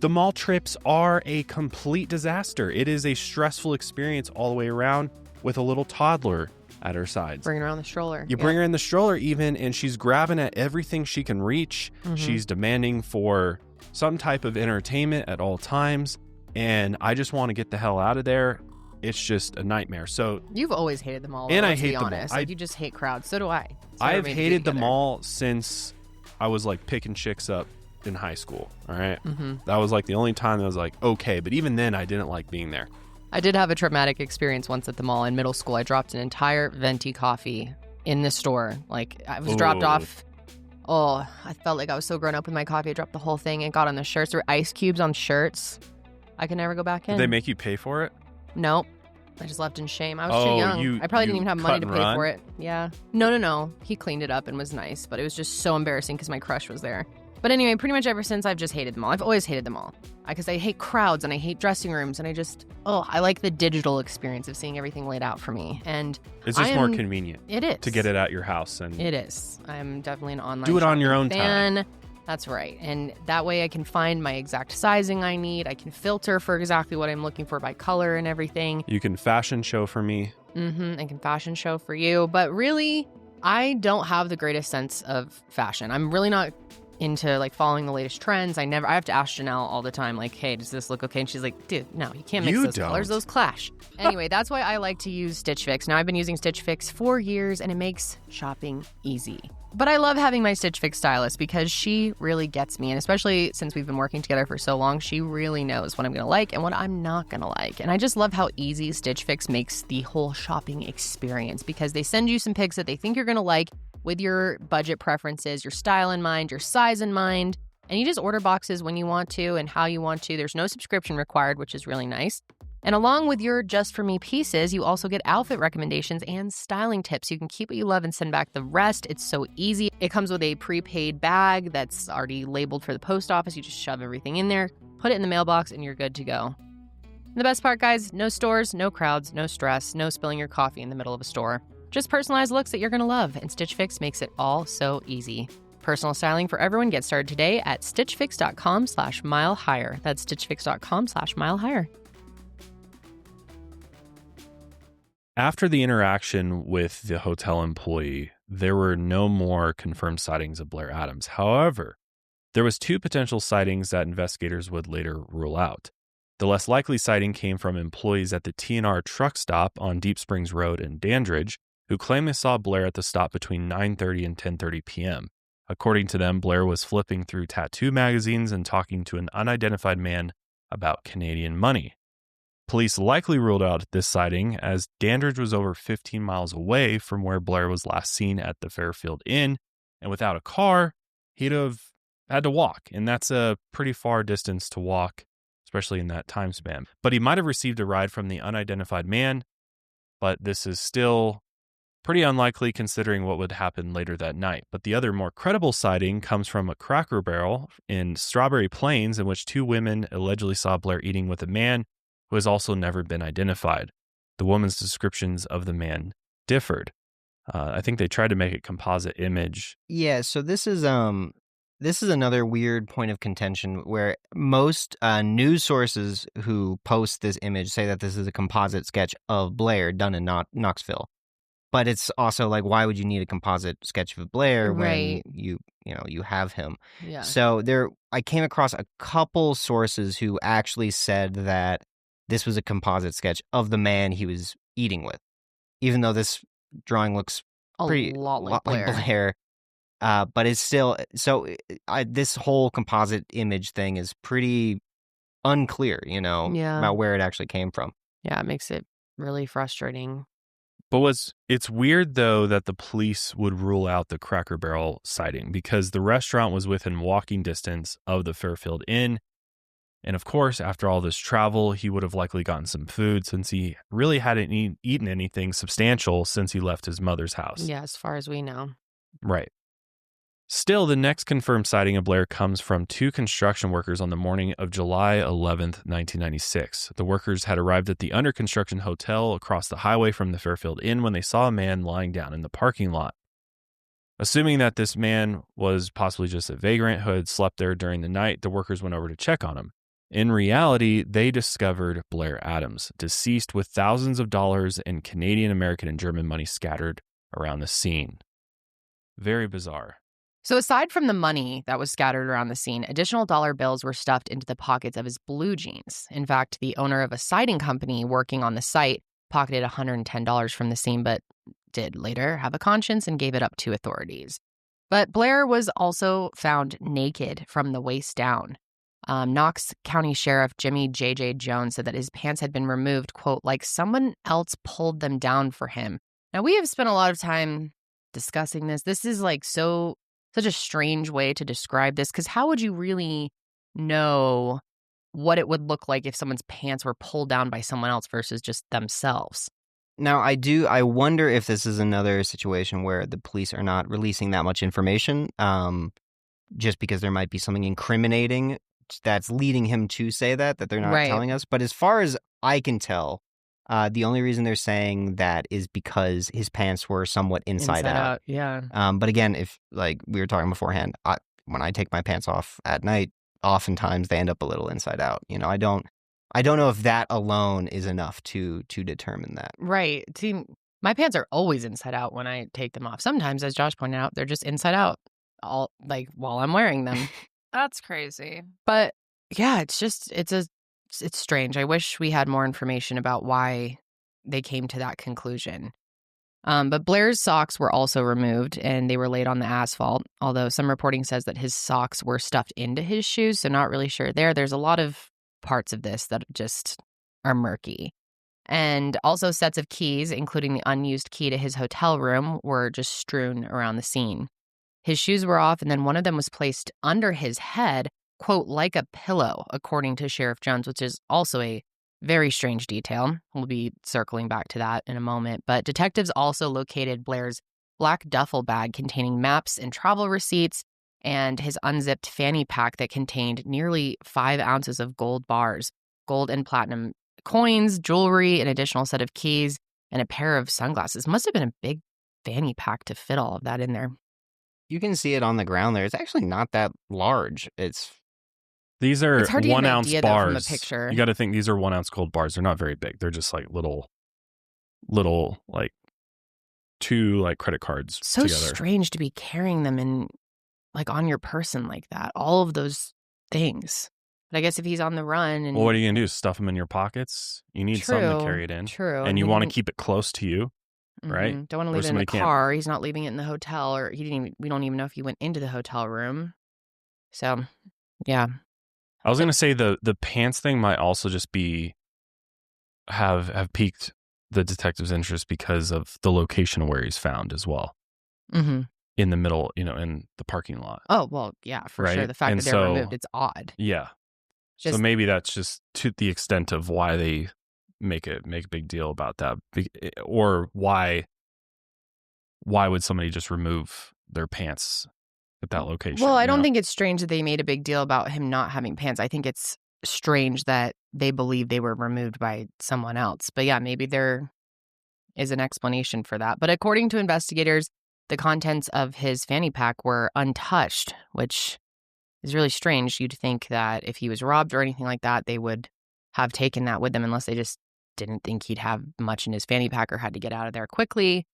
the mall trips are a complete disaster. It is a stressful experience all the way around with a little toddler at her sides. Bring her on the stroller. You bring her in the stroller even, and she's grabbing at everything she can reach. Mm-hmm. She's demanding for some type of entertainment at all times. And I just want to get the hell out of there. It's just a nightmare. So you've always hated the mall. And I let's hate be the mall. honest. Like, you just hate crowds. So do I. I've hated the mall since I was like picking chicks up in high school. All right. Mm-hmm. That was like the only time that I was like, okay. But even then, I didn't like being there. I did have a traumatic experience once at the mall in middle school. I dropped an entire venti coffee in the store. Like, I was dropped off. Oh, I felt like I was so grown up with my coffee. I dropped the whole thing and got on the shirts. There were ice cubes on shirts. I could never go back in. Did they make you pay for it? Nope. I just left in shame. I was too young. I probably didn't even have money to pay for it. Yeah. No. He cleaned it up and was nice, but it was just so embarrassing because my crush was there. But anyway, pretty much ever since, I've just hated the mall. I've always hated the mall because I hate crowds and I hate dressing rooms, and I like the digital experience of seeing everything laid out for me. And it's just more convenient. It is. To get it at your house. And it is. I'm definitely an online do it on your own fan. time. That's right. And that way I can find my exact sizing I need. I can filter for exactly what I'm looking for by color and everything. You can fashion show for me. Mm-hmm. I can fashion show for you. But really, I don't have the greatest sense of fashion. I'm really not into like following the latest trends. I have to ask Janelle all the time, like, hey, does this look okay? And she's like, dude, no, you can't mix those colors. Those clash. Anyway, that's why I like to use Stitch Fix. Now, I've been using Stitch Fix for years, and it makes shopping easy. But I love having my Stitch Fix stylist because she really gets me. And especially since we've been working together for so long, she really knows what I'm going to like and what I'm not going to like. And I just love how easy Stitch Fix makes the whole shopping experience, because they send you some picks that they think you're going to like with your budget preferences, your style in mind, your size in mind. And you just order boxes when you want to and how you want to. There's no subscription required, which is really nice. And along with your Just For Me pieces, you also get outfit recommendations and styling tips. You can keep what you love and send back the rest. It's so easy. It comes with a prepaid bag that's already labeled for the post office. You just shove everything in there, put it in the mailbox, and you're good to go. And the best part, guys, no stores, no crowds, no stress, no spilling your coffee in the middle of a store. Just personalized looks that you're going to love, and Stitch Fix makes it all so easy. Personal styling for everyone. Get started today at stitchfix.com/milehigher. That's stitchfix.com/milehigher. After the interaction with the hotel employee, there were no more confirmed sightings of Blair Adams. However, there was 2 potential sightings that investigators would later rule out. The less likely sighting came from employees at the T&R truck stop on Deep Springs Road in Dandridge, who claimed they saw Blair at the stop between 9:30 and 10:30 p.m. According to them, Blair was flipping through tattoo magazines and talking to an unidentified man about Canadian money. Police likely ruled out this sighting as Dandridge was over 15 miles away from where Blair was last seen at the Fairfield Inn, and without a car, he'd have had to walk, and that's a pretty far distance to walk, especially in that time span. But he might have received a ride from the unidentified man, but this is still pretty unlikely considering what would happen later that night. But the other more credible sighting comes from a Cracker Barrel in Strawberry Plains, in which 2 women allegedly saw Blair eating with a man who has also never been identified. The woman's descriptions of the man differed. I think they tried to make a composite image. Yeah, so this is another weird point of contention where most news sources who post this image say that this is a composite sketch of Blair done in Knoxville. But it's also like, why would you need a composite sketch of Blair when you have him? Yeah. So I came across a couple sources who actually said that this was a composite sketch of the man he was eating with, even though this drawing looks a lot like Blair. But it's still so. This whole composite image thing is pretty unclear, Yeah. about where it actually came from. Yeah, it makes it really frustrating. But it's weird, though, that the police would rule out the Cracker Barrel sighting because the restaurant was within walking distance of the Fairfield Inn. And of course, after all this travel, he would have likely gotten some food since he really hadn't eaten anything substantial since he left his mother's house. Yeah, as far as we know. Right. Still, the next confirmed sighting of Blair comes from 2 construction workers on the morning of July 11th, 1996. The workers had arrived at the under construction hotel across the highway from the Fairfield Inn when they saw a man lying down in the parking lot. Assuming that this man was possibly just a vagrant who had slept there during the night, the workers went over to check on him. In reality, they discovered Blair Adams, deceased with thousands of dollars in Canadian, American, and German money scattered around the scene. Very bizarre. So aside from the money that was scattered around the scene, additional dollar bills were stuffed into the pockets of his blue jeans. In fact, the owner of a siding company working on the site pocketed $110 from the scene, but did later have a conscience and gave it up to authorities. But Blair was also found naked from the waist down. Knox County Sheriff Jimmy J.J. Jones said that his pants had been removed, quote, like someone else pulled them down for him. Now, we have spent a lot of time discussing this. This is like such a strange way to describe this, because how would you really know what it would look like if someone's pants were pulled down by someone else versus just themselves? Now, I wonder if this is another situation where the police are not releasing that much information, just because there might be something incriminating that's leading him to say that they're not telling us. But as far as I can tell, the only reason they're saying that is because his pants were somewhat inside out. Yeah. But again, if like we were talking beforehand, when I take my pants off at night, oftentimes they end up a little inside out. I don't know if that alone is enough to determine that. Right. See, my pants are always inside out when I take them off. Sometimes, as Josh pointed out, they're just inside out all like while I'm wearing them. That's crazy. But yeah, it's strange. I wish we had more information about why they came to that conclusion. But Blair's socks were also removed and they were laid on the asphalt, although some reporting says that his socks were stuffed into his shoes, so not really sure there. There's a lot of parts of this that just are murky. And also sets of keys, including the unused key to his hotel room, were just strewn around the scene. His shoes were off, and then one of them was placed under his head, quote, like a pillow, according to Sheriff Jones, which is also a very strange detail. We'll be circling back to that in a moment. But detectives also located Blair's black duffel bag containing maps and travel receipts and his unzipped fanny pack that contained nearly 5 ounces of gold bars, gold and platinum coins, jewelry, an additional set of keys, and a pair of sunglasses. Must have been a big fanny pack to fit all of that in there. You can see it on the ground there. It's actually not that large. These are It's hard to get 1 an ounce idea, though, bars. from the picture. You got to think these are 1 ounce gold bars. They're not very big. They're just like little like 2 like credit cards So together. strange to be carrying them in like on your person like that. All of those things. But I guess if he's on the run and Well, what are you gonna do? Stuff them in your pockets? You need something to carry it in. True. And you want to keep it close to you, right? Don't want to Where leave it in the somebody can't- car. He's not leaving it in the hotel, or we don't even know if he went into the hotel room. So, yeah. I was gonna say the pants thing might also just be have piqued the detective's interest because of the location of where he's found as well. Mm-hmm. In the middle, in the parking lot. Oh, well, yeah, for sure. Right? The fact And that they're so- removed, it's odd. Yeah. Just, So maybe that's just to the extent of why they make a big deal about that, or why would somebody just remove their pants at that location? well, I you don't know? think it's strange that they made a big deal about him not having pants. I think it's strange that they believe they were removed by someone else. But yeah, maybe there is an explanation for that. But according to investigators, the contents of his fanny pack were untouched, which is really strange. You'd think that if he was robbed or anything like that, they would have taken that with them, unless they just didn't think he'd have much in his fanny pack or had to get out of there quickly.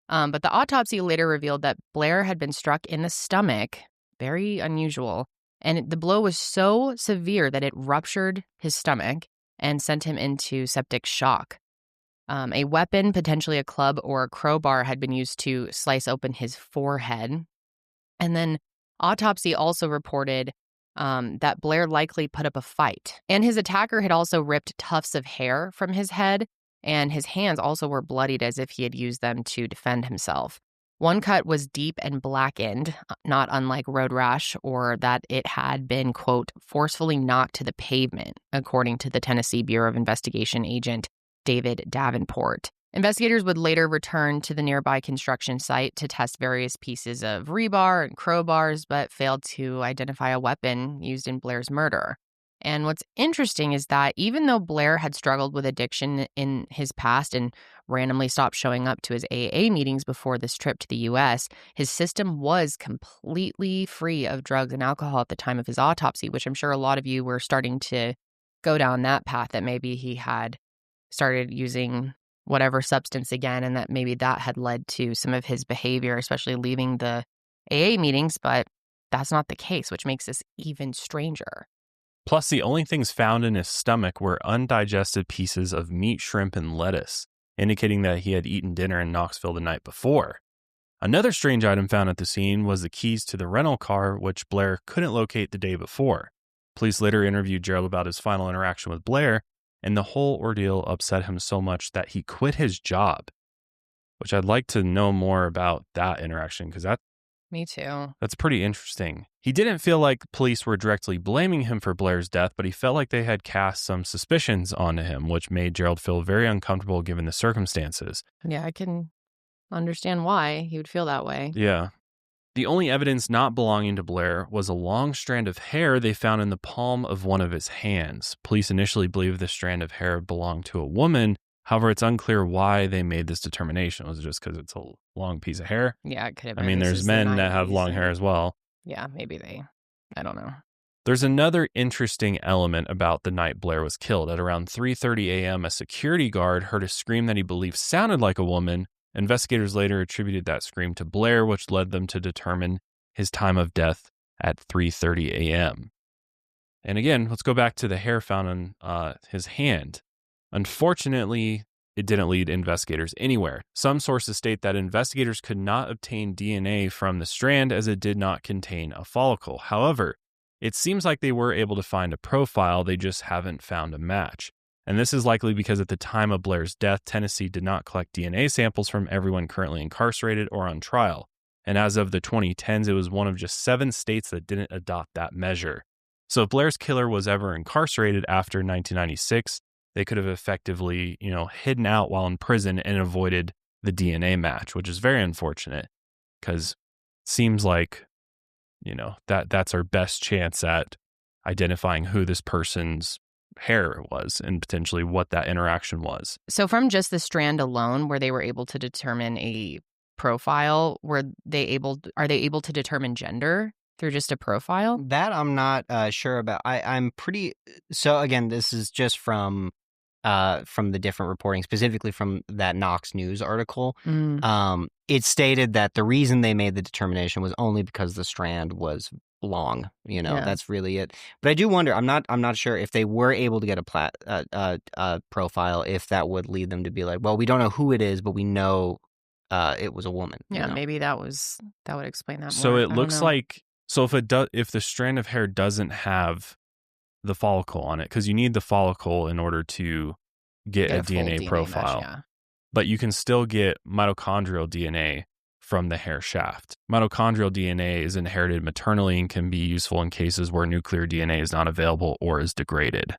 But the autopsy later revealed that Blair had been struck in the stomach, very unusual, and the blow was so severe that it ruptured his stomach and sent him into septic shock. A weapon, potentially a club or a crowbar, had been used to slice open his forehead. And then autopsy also reported that Blair likely put up a fight. And his attacker had also ripped tufts of hair from his head, and his hands also were bloodied as if he had used them to defend himself. One cut was deep and blackened, not unlike road rash, or that it had been, quote, forcefully knocked to the pavement, according to the Tennessee Bureau of Investigation agent David Davenport. Investigators would later return to the nearby construction site to test various pieces of rebar and crowbars, but failed to identify a weapon used in Blair's murder. And what's interesting is that even though Blair had struggled with addiction in his past and randomly stopped showing up to his AA meetings before this trip to the U.S., his system was completely free of drugs and alcohol at the time of his autopsy, which I'm sure a lot of you were starting to go down that path, that maybe he had started using whatever substance again, and that maybe that had led to some of his behavior, especially leaving the AA meetings, but that's not the case, which makes this even stranger. Plus, the only things found in his stomach were undigested pieces of meat, shrimp, and lettuce, indicating that he had eaten dinner in Knoxville the night before. Another strange item found at the scene was the keys to the rental car, which Blair couldn't locate the day before. Police later interviewed Gerald about his final interaction with Blair, and the whole ordeal upset him so much that he quit his job, which I'd like to know more about that interaction, because Me too. that's pretty interesting. He didn't feel like police were directly blaming him for Blair's death, but he felt like they had cast some suspicions onto him, which made Gerald feel very uncomfortable given the circumstances. Yeah, I can understand why he would feel that way. Yeah. The only evidence not belonging to Blair was a long strand of hair they found in the palm of one of his hands. Police initially believed this strand of hair belonged to a woman. However, it's unclear why they made this determination. Was it just because it's a long piece of hair? Yeah, it could have I been. mean, This there's is the men that have 90s, long hair as well. Yeah, maybe I don't know. There's another interesting element about the night Blair was killed. At around 3:30 a.m., a security guard heard a scream that he believed sounded like a woman. Investigators later attributed that scream to Blair, which led them to determine his time of death at 3:30 a.m. And again, let's go back to the hair found on his hand. Unfortunately, it didn't lead investigators anywhere. Some sources state that investigators could not obtain DNA from the strand as it did not contain a follicle. However, it seems like they were able to find a profile, they just haven't found a match. And this is likely because at the time of Blair's death, Tennessee did not collect DNA samples from everyone currently incarcerated or on trial. And as of the 2010s, it was one of just 7 states that didn't adopt that measure. So if Blair's killer was ever incarcerated after 1996, they could have effectively, hidden out while in prison and avoided the DNA match, which is very unfortunate because it seems like, that's our best chance at identifying who this person's hair was and potentially what that interaction was. So from just the strand alone, where they were able to determine a profile, are they able to determine gender through just a profile? That I'm not sure about. I'm pretty. So again, this is just from the different reporting, specifically from that Knox News article. It stated that the reason they made the determination was only because the strand was long. That's really it. But I do wonder. I'm not sure if they were able to get a profile, if that would lead them to be like, well, we don't know who it is, but we know it was a woman. Yeah, maybe that would explain that more. So it looks like, if the strand of hair doesn't have the follicle on it, because you need the follicle in order to get a DNA profile, match, yeah. But you can still get mitochondrial DNA from the hair shaft. Mitochondrial DNA is inherited maternally and can be useful in cases where nuclear DNA is not available or is degraded.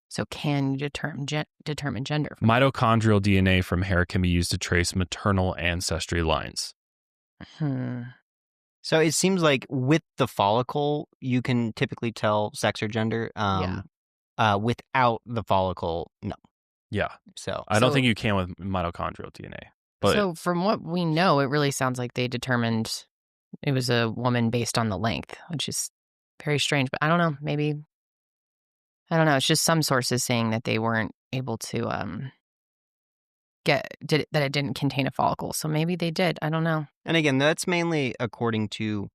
So can you determine gender? Mitochondrial DNA from hair can be used to trace maternal ancestry lines. So it seems like with the follicle, you can typically tell sex or gender. Without the follicle, no. Yeah. So I don't think you can with mitochondrial DNA. But so from what we know, it really sounds like they determined it was a woman based on the length, which is very strange. But I don't know. Maybe, I don't know. It's just some sources saying that they weren't able to that it didn't contain a follicle. So maybe they did. I don't know. And again, that's mainly according to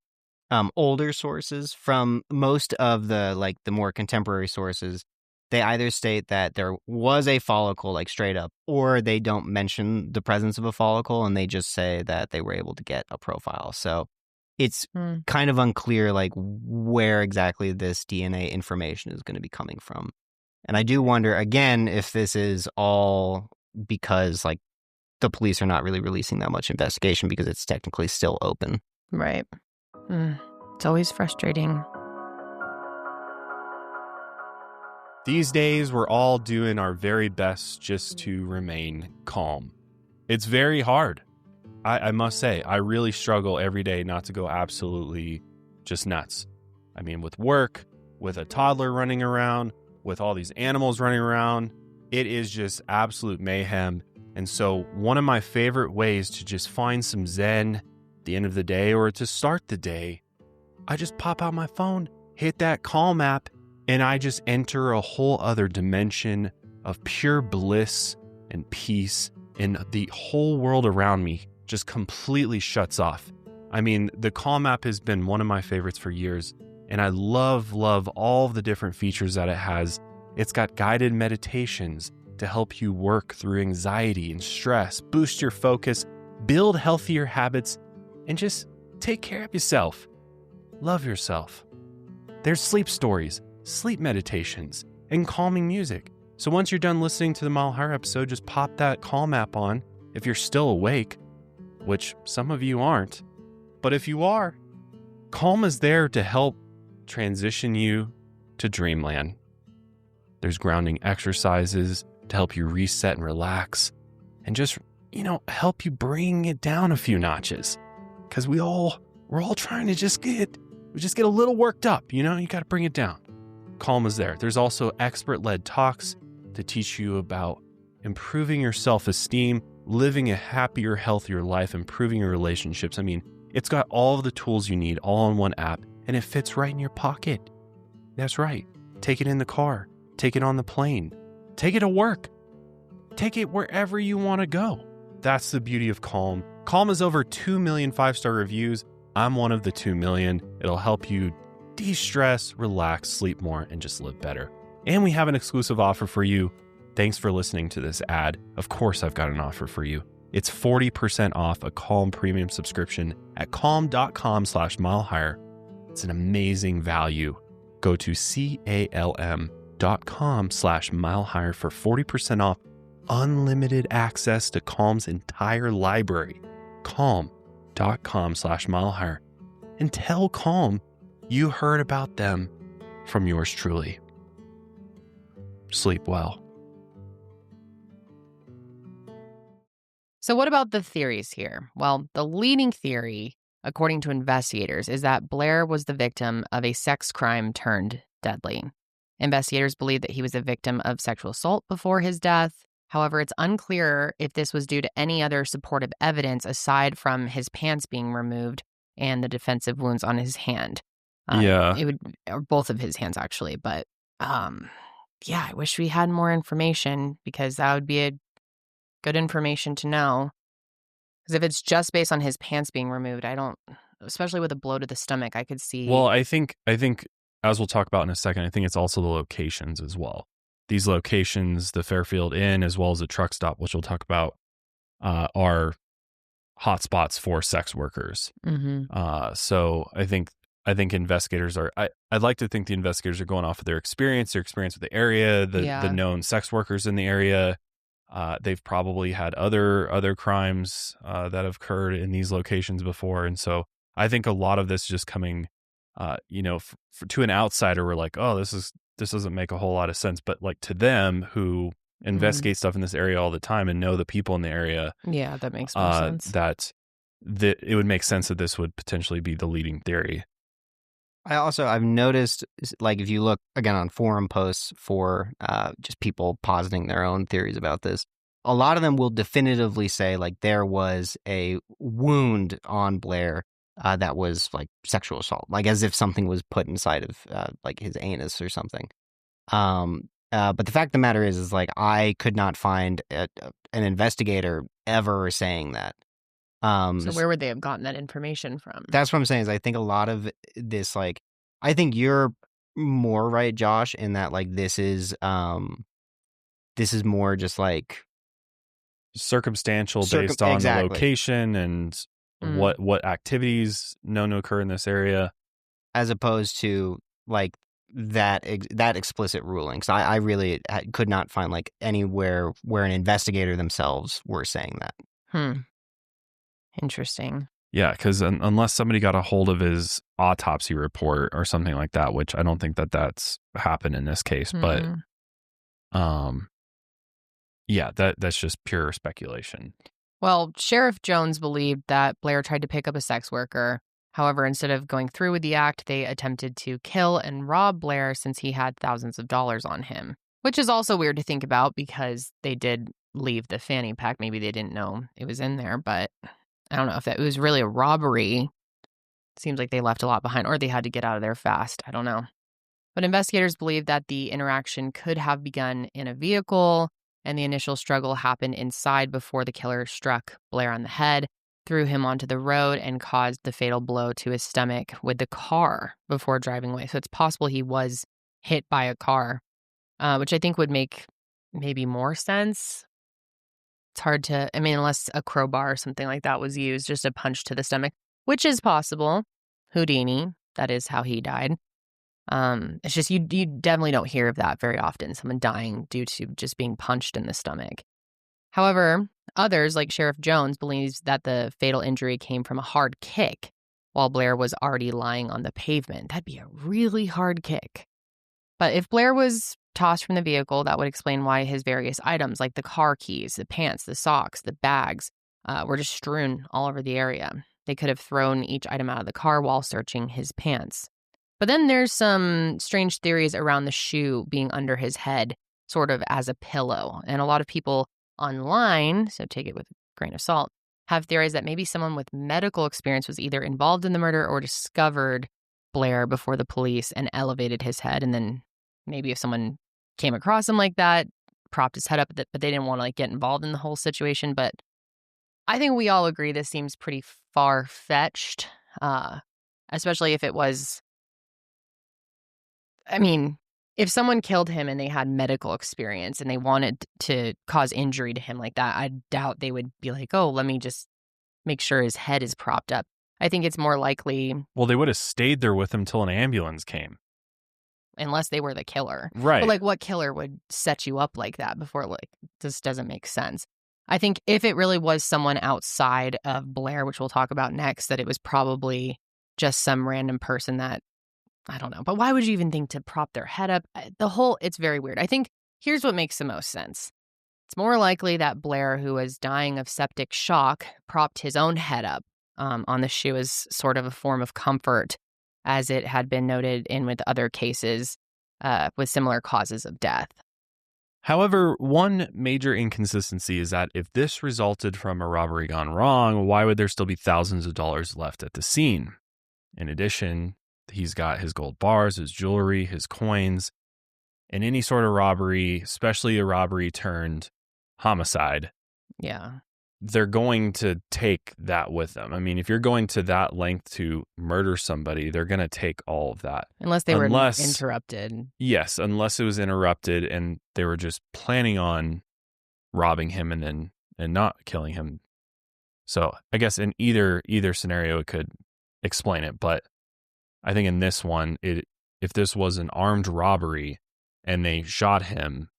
older sources. From most of the more contemporary sources, they either state that there was a follicle, straight up, or they don't mention the presence of a follicle and they just say that they were able to get a profile. So it's kind of unclear like where exactly this DNA information is going to be coming from. And I do wonder again if this is all because like the police are not really releasing that much investigation because it's technically still open. Right. It's always frustrating. These days, we're all doing our very best just to remain calm. It's very hard. I must say, I really struggle every day not to go absolutely just nuts. I mean, with work, with a toddler running around, with all these animals running around, it is just absolute mayhem. And so one of my favorite ways to just find some zen at the end of the day or to start the day, I just pop out my phone, hit that Calm app, and I just enter a whole other dimension of pure bliss and peace, and the whole world around me just completely shuts off. I mean, the Calm app has been one of my favorites for years, and I love all the different features that it has. It's got guided meditations to help you work through anxiety and stress, boost your focus, build healthier habits, and just take care of yourself. Love yourself. There's sleep stories, sleep meditations, and calming music. So once you're done listening to the Mile Higher episode, just pop that Calm app on if you're still awake, which some of you aren't. But if you are, Calm is there to help transition you to dreamland. There's grounding exercises to help you reset and relax and just, help you bring it down a few notches. Because we're all trying to just get a little worked up, you got to bring it down. Calm is there. There's also expert-led talks to teach you about improving your self-esteem, living a happier, healthier life, improving your relationships. I mean, it's got all of the tools you need all in one app, and it fits right in your pocket. That's right. Take it in the car. Take it on the plane. Take it to work. Take it wherever you want to go. That's the beauty of Calm. Calm has over 2 million 5-star reviews. I'm one of the 2 million. It'll help you de-stress, relax, sleep more, and just live better. And we have an exclusive offer for you. Thanks for listening to this ad. Of course, I've got an offer for you. It's 40% off a Calm premium subscription at calm.com/milehigher. It's an amazing value. Go to calm.com/milehigher for 40% off unlimited access to Calm's entire library. Calm.com/milehigher. And tell Calm you heard about them from yours truly. Sleep well. So what about the theories here? Well, the leading theory, according to investigators, is that Blair was the victim of a sex crime turned deadly. Investigators believe that he was a victim of sexual assault before his death. However, it's unclear if this was due to any other supportive evidence aside from his pants being removed and the defensive wounds on his hand. Or both of his hands, actually. But I wish we had more information because that would be a good information to know. Because if it's just based on his pants being removed, especially with a blow to the stomach, I could see. Well, I think as we'll talk about in a second, I think it's also the locations as well. These locations, the Fairfield Inn, as well as the truck stop, which we'll talk about, are hotspots for sex workers. Mm-hmm. So I think investigators are. I'd like to think the investigators are going off of their experience with the area, the known sex workers in the area. They've probably had other crimes that have occurred in these locations before, and so I think a lot of this is just coming, to an outsider, we're like, oh, this doesn't make a whole lot of sense, but like to them who investigate stuff in this area all the time and know the people in the area, that makes more sense. That it would make sense that this would potentially be the leading theory. I've noticed, like, if you look again on forum posts for just people positing their own theories about this, a lot of them will definitively say like there was a wound on Blair that was like sexual assault, like as if something was put inside of like his anus or something. But the fact of the matter is like I could not find an investigator ever saying that. So where would they have gotten that information from? That's what I'm saying is I think a lot of this, like, I think you're more right, Josh, in that like this is more just like circumstantial based on the location and what activities known to occur in this area, as opposed to like that explicit ruling. So I really could not find like anywhere where an investigator themselves were saying that. Interesting. Yeah, because unless somebody got a hold of his autopsy report or something like that, which I don't think that's happened in this case, but yeah, that's just pure speculation. Well, Sheriff Jones believed that Blair tried to pick up a sex worker. However, instead of going through with the act, they attempted to kill and rob Blair since he had thousands of dollars on him, which is also weird to think about because they did leave the fanny pack. Maybe they didn't know it was in there, but I don't know if it was really a robbery. Seems like they left a lot behind, or they had to get out of there fast. I don't know. But investigators believe that the interaction could have begun in a vehicle, and the initial struggle happened inside before the killer struck Blair on the head, threw him onto the road, and caused the fatal blow to his stomach with the car before driving away. So it's possible he was hit by a car, which I think would make maybe more sense. It's hard to, unless a crowbar or something like that was used, just a punch to the stomach, which is possible. Houdini, that is how he died. It's just you definitely don't hear of that very often, someone dying due to just being punched in the stomach. However, others, like Sheriff Jones, believes that the fatal injury came from a hard kick while Blair was already lying on the pavement. That'd be a really hard kick. But if Blair was tossed from the vehicle, that would explain why his various items, like the car keys, the pants, the socks, the bags, were just strewn all over the area. They could have thrown each item out of the car while searching his pants. But then there's some strange theories around the shoe being under his head, sort of as a pillow. And a lot of people online, so take it with a grain of salt, have theories that maybe someone with medical experience was either involved in the murder or discovered Blair before the police and elevated his head. And then maybe if someone came across him like that, propped his head up, but they didn't want to get involved in the whole situation. But I think we all agree this seems pretty far-fetched, especially if it was... if someone killed him and they had medical experience and they wanted to cause injury to him like that, I doubt they would be like, oh, let me just make sure his head is propped up. I think it's more likely... Well, they would have stayed there with him till an ambulance came. Unless they were the killer. Right. But what killer would set you up like that before? This doesn't make sense. I think if it really was someone outside of Blair, which we'll talk about next, that it was probably just some random person that, I don't know. But why would you even think to prop their head up? It's very weird. I think here's what makes the most sense. It's more likely that Blair, who was dying of septic shock, propped his own head up on the shoe as sort of a form of comfort, as it had been noted in with other cases with similar causes of death. However, one major inconsistency is that if this resulted from a robbery gone wrong, why would there still be thousands of dollars left at the scene? In addition, he's got his gold bars, his jewelry, his coins. In any sort of robbery, especially a robbery turned homicide, yeah, they're going to take that with them. If you're going to that length to murder somebody, they're going to take all of that. Unless they were interrupted. Yes, unless it was interrupted and they were just planning on robbing him and not killing him. So I guess in either scenario, it could explain it. But I think in this one, if this was an armed robbery and they shot him,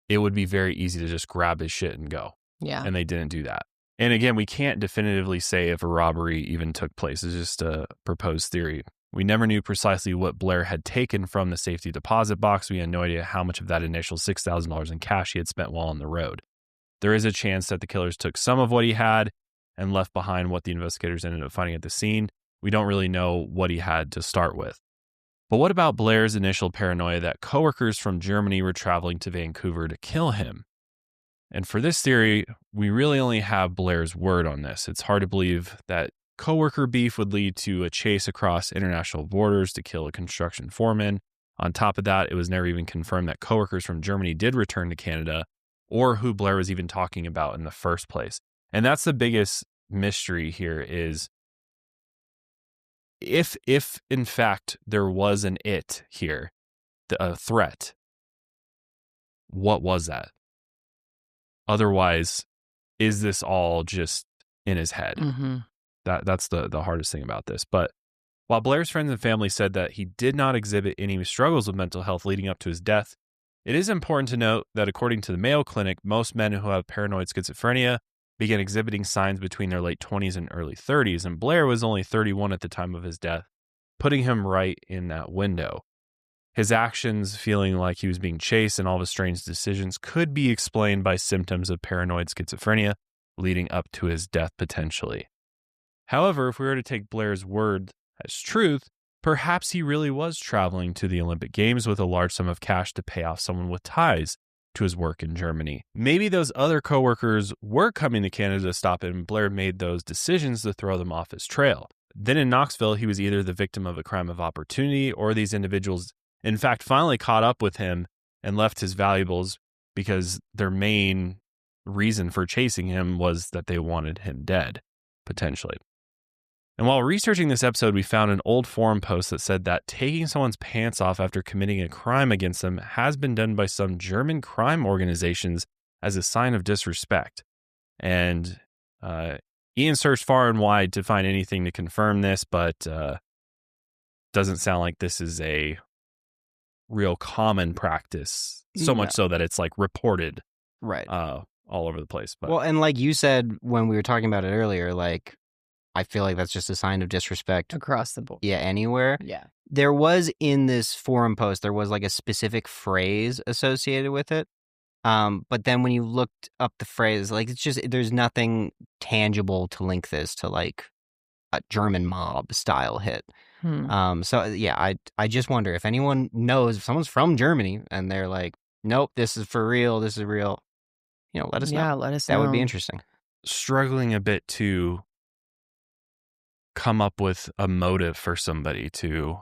it would be very easy to just grab his shit and go. Yeah. And they didn't do that. And again, we can't definitively say if a robbery even took place. It's just a proposed theory. We never knew precisely what Blair had taken from the safety deposit box. We had no idea how much of that initial $6,000 in cash he had spent while on the road. There is a chance that the killers took some of what he had and left behind what the investigators ended up finding at the scene. We don't really know what he had to start with. But what about Blair's initial paranoia that coworkers from Germany were traveling to Vancouver to kill him? And for this theory, we really only have Blair's word on this. It's hard to believe that coworker beef would lead to a chase across international borders to kill a construction foreman. On top of that, it was never even confirmed that coworkers from Germany did return to Canada or who Blair was even talking about in the first place. And that's the biggest mystery here is if in fact there was an it here, a threat, what was that? Otherwise, is this all just in his head? Mm-hmm. That's the hardest thing about this. But while Blair's friends and family said that he did not exhibit any struggles with mental health leading up to his death, it is important to note that according to the Mayo Clinic, most men who have paranoid schizophrenia began exhibiting signs between their late 20s and early 30s, and Blair was only 31 at the time of his death, putting him right in that window. His actions, feeling like he was being chased, and all of his strange decisions could be explained by symptoms of paranoid schizophrenia leading up to his death potentially. However, if we were to take Blair's word as truth, perhaps he really was traveling to the Olympic Games with a large sum of cash to pay off someone with ties to his work in Germany. Maybe those other coworkers were coming to Canada to stop him, and Blair made those decisions to throw them off his trail. Then in Knoxville, he was either the victim of a crime of opportunity, or these individuals, in fact, finally caught up with him and left his valuables because their main reason for chasing him was that they wanted him dead, potentially. And while researching this episode, we found an old forum post that said that taking someone's pants off after committing a crime against them has been done by some German crime organizations as a sign of disrespect. And Ian searched far and wide to find anything to confirm this, but doesn't sound like this is a real common practice. So much so that it's like reported Right. all over the place. But Well, and like you said when we were talking about it earlier, like, I feel like that's just a sign of disrespect. Across the board. Yeah, anywhere. Yeah. There was in this forum post, there was like a specific phrase associated with it. But then when you looked up the phrase, like, it's just, there's nothing tangible to link this to like a German mob style hit. So yeah, I just wonder if anyone knows, if someone's from Germany and they're like, nope, this is for real, this is real, let us know. Yeah, let us know. That would be interesting. Struggling a bit to come up with a motive for somebody to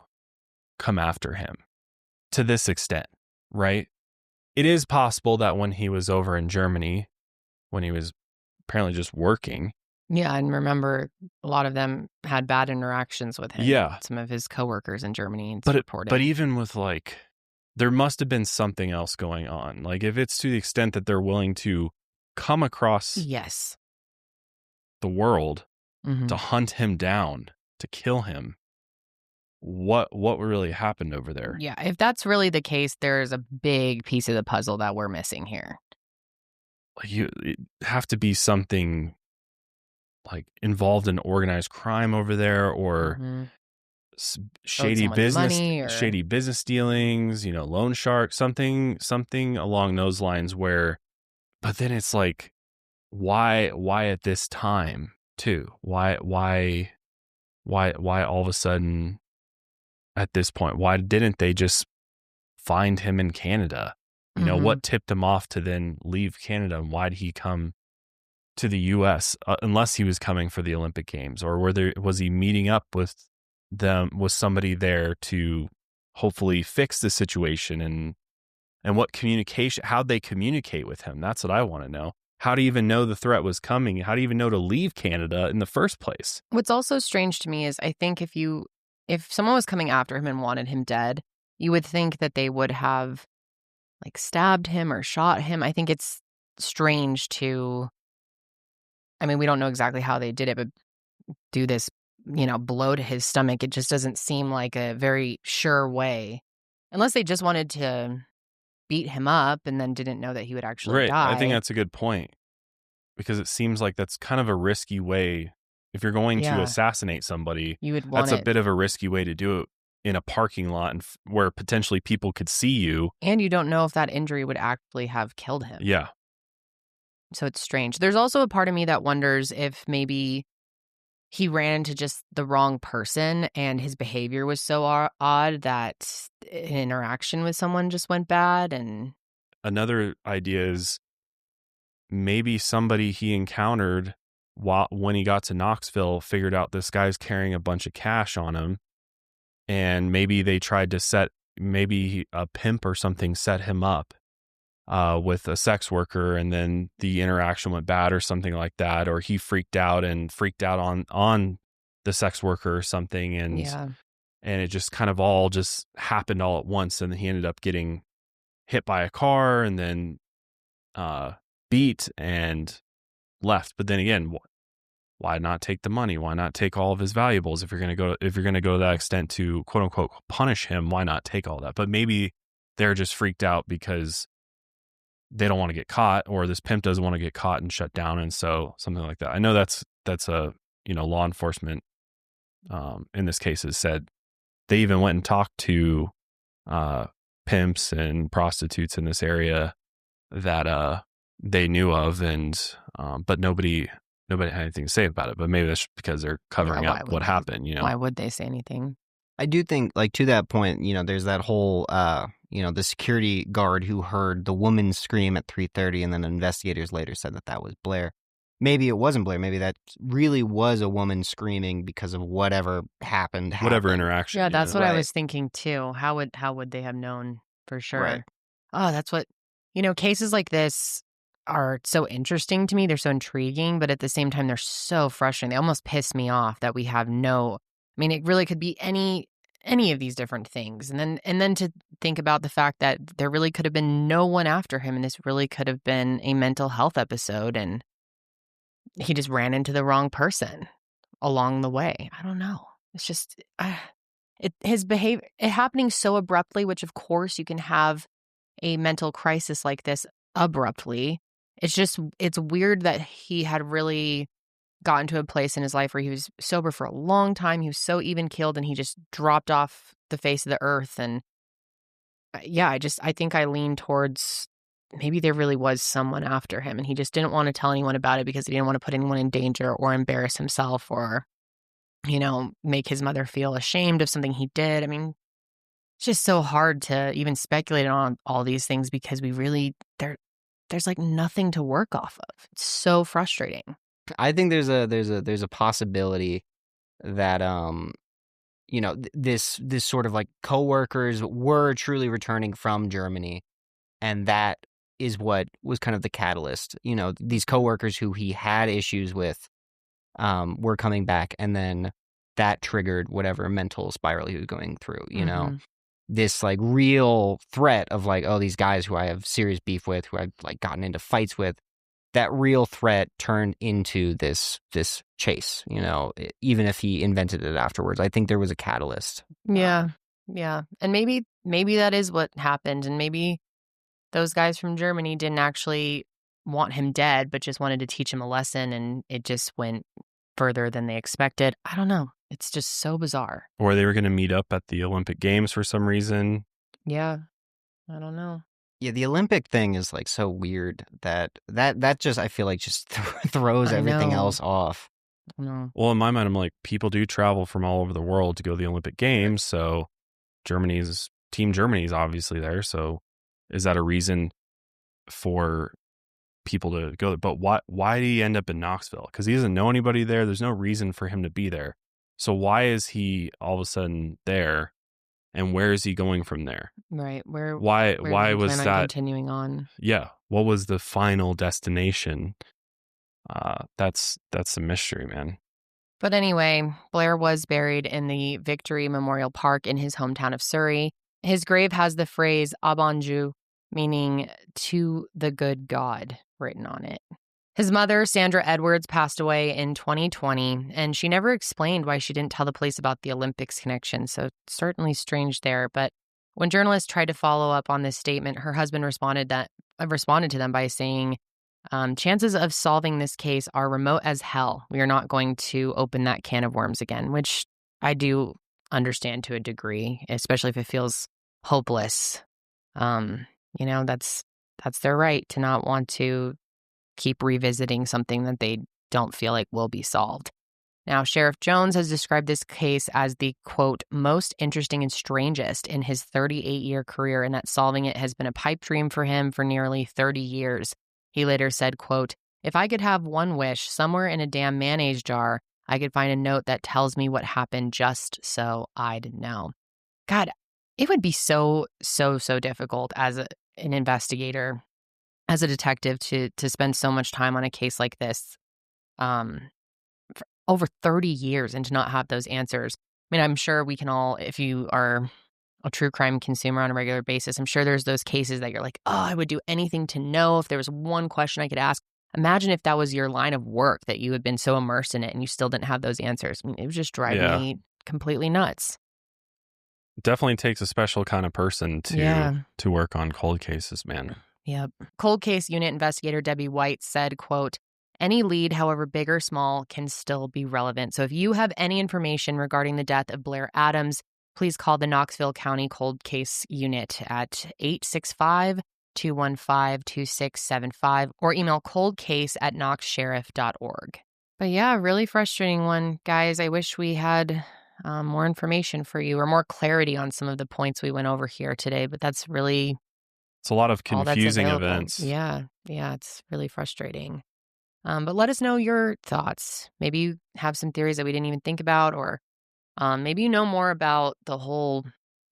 come after him to this extent, right? It is possible that when he was over in Germany, when he was apparently just working. Yeah, and remember, a lot of them had bad interactions with him. Yeah. Some of his coworkers in Germany. It's But reported. but even with like, there must have been something else going on. Like if it's to the extent that they're willing to come across Yes. the world Mhm. to hunt him down, to kill him, what really happened over there? Yeah, if that's really the case, there's a big piece of the puzzle that we're missing here. Like it have to be something like involved in organized crime over there, or Mhm. shady someone's business, money, or- shady business dealings, loan shark, something along those lines. Where, but then it's like, why at this time too? Why all of a sudden at this point? Why didn't they just find him in Canada? What tipped him off to then leave Canada, and why did he come to the U.S. Unless he was coming for the Olympic Games, or was he meeting up with somebody there to hopefully fix the situation, and what communication? How'd they communicate with him? That's what I want to know. How do you even know the threat was coming? How do you even know to leave Canada in the first place? What's also strange to me is I think if someone was coming after him and wanted him dead, you would think that they would have like stabbed him or shot him. I think it's strange to, I mean, we don't know exactly how they did it, but do this, blow to his stomach. It just doesn't seem like a very sure way, unless they just wanted to beat him up and then didn't know that he would actually die. I think that's a good point, because it seems like that's kind of a risky way. If you're going to assassinate somebody, you would want that's a bit of a risky way to do it in a parking lot and where potentially people could see you. And you don't know if that injury would actually have killed him. Yeah. So it's strange. There's also a part of me that wonders if maybe he ran into just the wrong person and his behavior was so odd that an interaction with someone just went bad. And another idea is maybe somebody he encountered when he got to Knoxville figured out this guy's carrying a bunch of cash on him, and maybe they tried to maybe a pimp or something set him up with a sex worker, and then the interaction went bad or something like that, or he freaked out on the sex worker or something, and it just kind of all just happened all at once, and he ended up getting hit by a car and then beat and left. But then again, why not take the money? Why not take all of his valuables? If you're going to go to that extent to quote unquote punish him, why not take all that? But maybe they're just freaked out because they don't want to get caught, or this pimp doesn't want to get caught and shut down. And so something like that. I know that's a, law enforcement, in this case has said they even went and talked to, pimps and prostitutes in this area that, they knew of. And, but nobody had anything to say about it, but maybe that's because they're covering up what happened, Why would they say anything? I do think, like, to that point, there's that whole, the security guard who heard the woman scream at 3:30, and then investigators later said that was Blair. Maybe it wasn't Blair. Maybe that really was a woman screaming because of whatever happened. Whatever interaction. Yeah, that's what I was thinking too. How would they have known for sure? Right. Oh, that's what, cases like this are so interesting to me. They're so intriguing, but at the same time, they're so frustrating. They almost piss me off that we have it really could be any of these different things. And then to think about the fact that there really could have been no one after him, and this really could have been a mental health episode, and he just ran into the wrong person along the way. I don't know. It's just his behavior, it happening so abruptly, which of course you can have a mental crisis like this abruptly. It's weird that he had really gotten to a place in his life where he was sober for a long time. He was so even keeled, and he just dropped off the face of the earth. And I think I lean towards maybe there really was someone after him, and he just didn't want to tell anyone about it because he didn't want to put anyone in danger or embarrass himself or, make his mother feel ashamed of something he did. I mean, it's just so hard to even speculate on all these things because there's like nothing to work off of. It's so frustrating. I think there's a possibility that this sort of like coworkers were truly returning from Germany, and that is what was kind of the catalyst. These coworkers who he had issues with were coming back, and then that triggered whatever mental spiral he was going through. This like real threat of like, oh, these guys who I have serious beef with, who I've like gotten into fights with. That real threat turned into this chase, even if he invented it afterwards. I think there was a catalyst. Yeah. And maybe that is what happened. And maybe those guys from Germany didn't actually want him dead, but just wanted to teach him a lesson. And it just went further than they expected. I don't know. It's just so bizarre. Or they were going to meet up at the Olympic Games for some reason. Yeah. I don't know. Yeah, the Olympic thing is like so weird that just I feel like just throws everything else off. No. Well, in my mind, I'm like, people do travel from all over the world to go to the Olympic Games, so Team Germany's obviously there. So, is that a reason for people to go there? But why did he end up in Knoxville? Because he doesn't know anybody there. There's no reason for him to be there. So why is he all of a sudden there? And where is he going from there? Right. Why was that continuing on? Yeah. What was the final destination? That's a mystery, man. But anyway, Blair was buried in the Victory Memorial Park in his hometown of Surrey. His grave has the phrase "Au bon Dieu," meaning "to the good God," written on it. His mother, Sandra Edwards, passed away in 2020, and she never explained why she didn't tell the police about the Olympics connection, so certainly strange there. But when journalists tried to follow up on this statement, her husband responded to them by saying, chances of solving this case are remote as hell. We are not going to open that can of worms again, which I do understand to a degree, especially if it feels hopeless. That's their right to not want to keep revisiting something that they don't feel like will be solved. Now, Sheriff Jones has described this case as the, quote, most interesting and strangest in his 38-year career, and that solving it has been a pipe dream for him for nearly 30 years. He later said, quote, if I could have one wish, somewhere in a damn mayonnaise jar, I could find a note that tells me what happened just so I'd know. God, it would be so difficult as an investigator, as a detective, to spend so much time on a case like this for over 30 years and to not have those answers. I mean, I'm sure we can all, if you are a true crime consumer on a regular basis, I'm sure there's those cases that you're like, oh, I would do anything to know if there was one question I could ask. imagine if that was your line of work, that you had been so immersed in it and you still didn't have those answers. I mean, it was just driving me completely nuts. Definitely takes a special kind of person to work on cold cases, man. Yep. Cold case unit investigator Debbie White said, quote, any lead, however big or small, can still be relevant. So if you have any information regarding the death of Blair Adams, please call the Knoxville County Cold Case Unit at 865-215-2675 or email coldcase@knoxsheriff.org. But yeah, really frustrating one, guys. I wish we had more information for you or more clarity on some of the points we went over here today, but that's really... It's a lot of confusing events. Yeah, it's really frustrating. But let us know your thoughts. Maybe you have some theories that we didn't even think about, or maybe you know more about the whole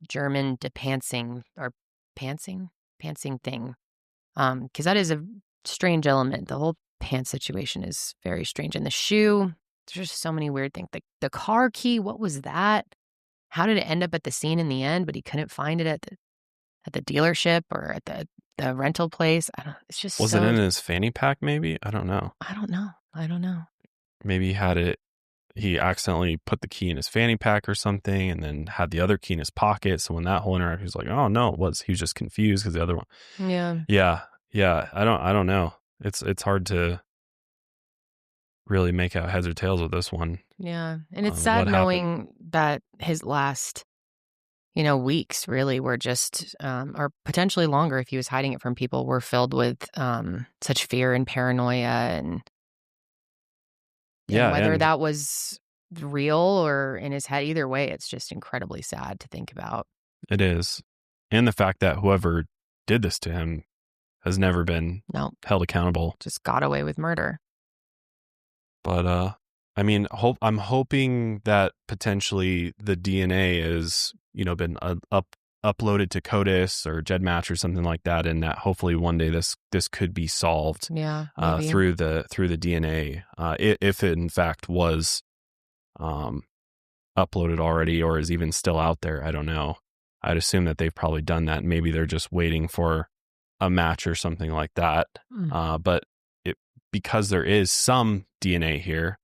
German pantsing thing. Because that is a strange element. The whole pants situation is very strange. And the shoe, there's just so many weird things. The car key, what was that? How did it end up at the scene in the end? But he couldn't find it at the dealership or at the rental place. I don't. It's just was it in his fanny pack? Maybe, I don't know. I don't know. Maybe he accidentally put the key in his fanny pack or something, and then had the other key in his pocket. So when that whole interaction was like, oh no, he was just confused because the other one. Yeah. I don't know. It's hard to really make out heads or tails with this one. Yeah, and it's sad knowing that his last weeks really were just, or potentially longer if he was hiding it from people, were filled with such fear and paranoia and whether that was real or in his head, either way, it's just incredibly sad to think about. It is. And the fact that whoever did this to him has never been held accountable. Just got away with murder. But, I mean, I'm hoping that potentially the DNA is, been uploaded to CODIS or GEDmatch or something like that, and that hopefully one day this could be solved through the DNA, if it in fact was uploaded already or is even still out there. I don't know. I'd assume that they've probably done that. Maybe they're just waiting for a match or something like that. But because there is some DNA here,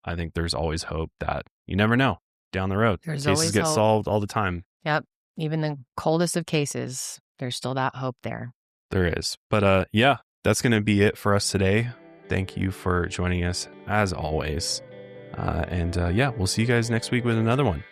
I think there's always hope that you never know down the road. Cases get solved all the time. Yep. Even the coldest of cases, there's still that hope there. There is. But that's going to be it for us today. Thank you for joining us as always. And we'll see you guys next week with another one.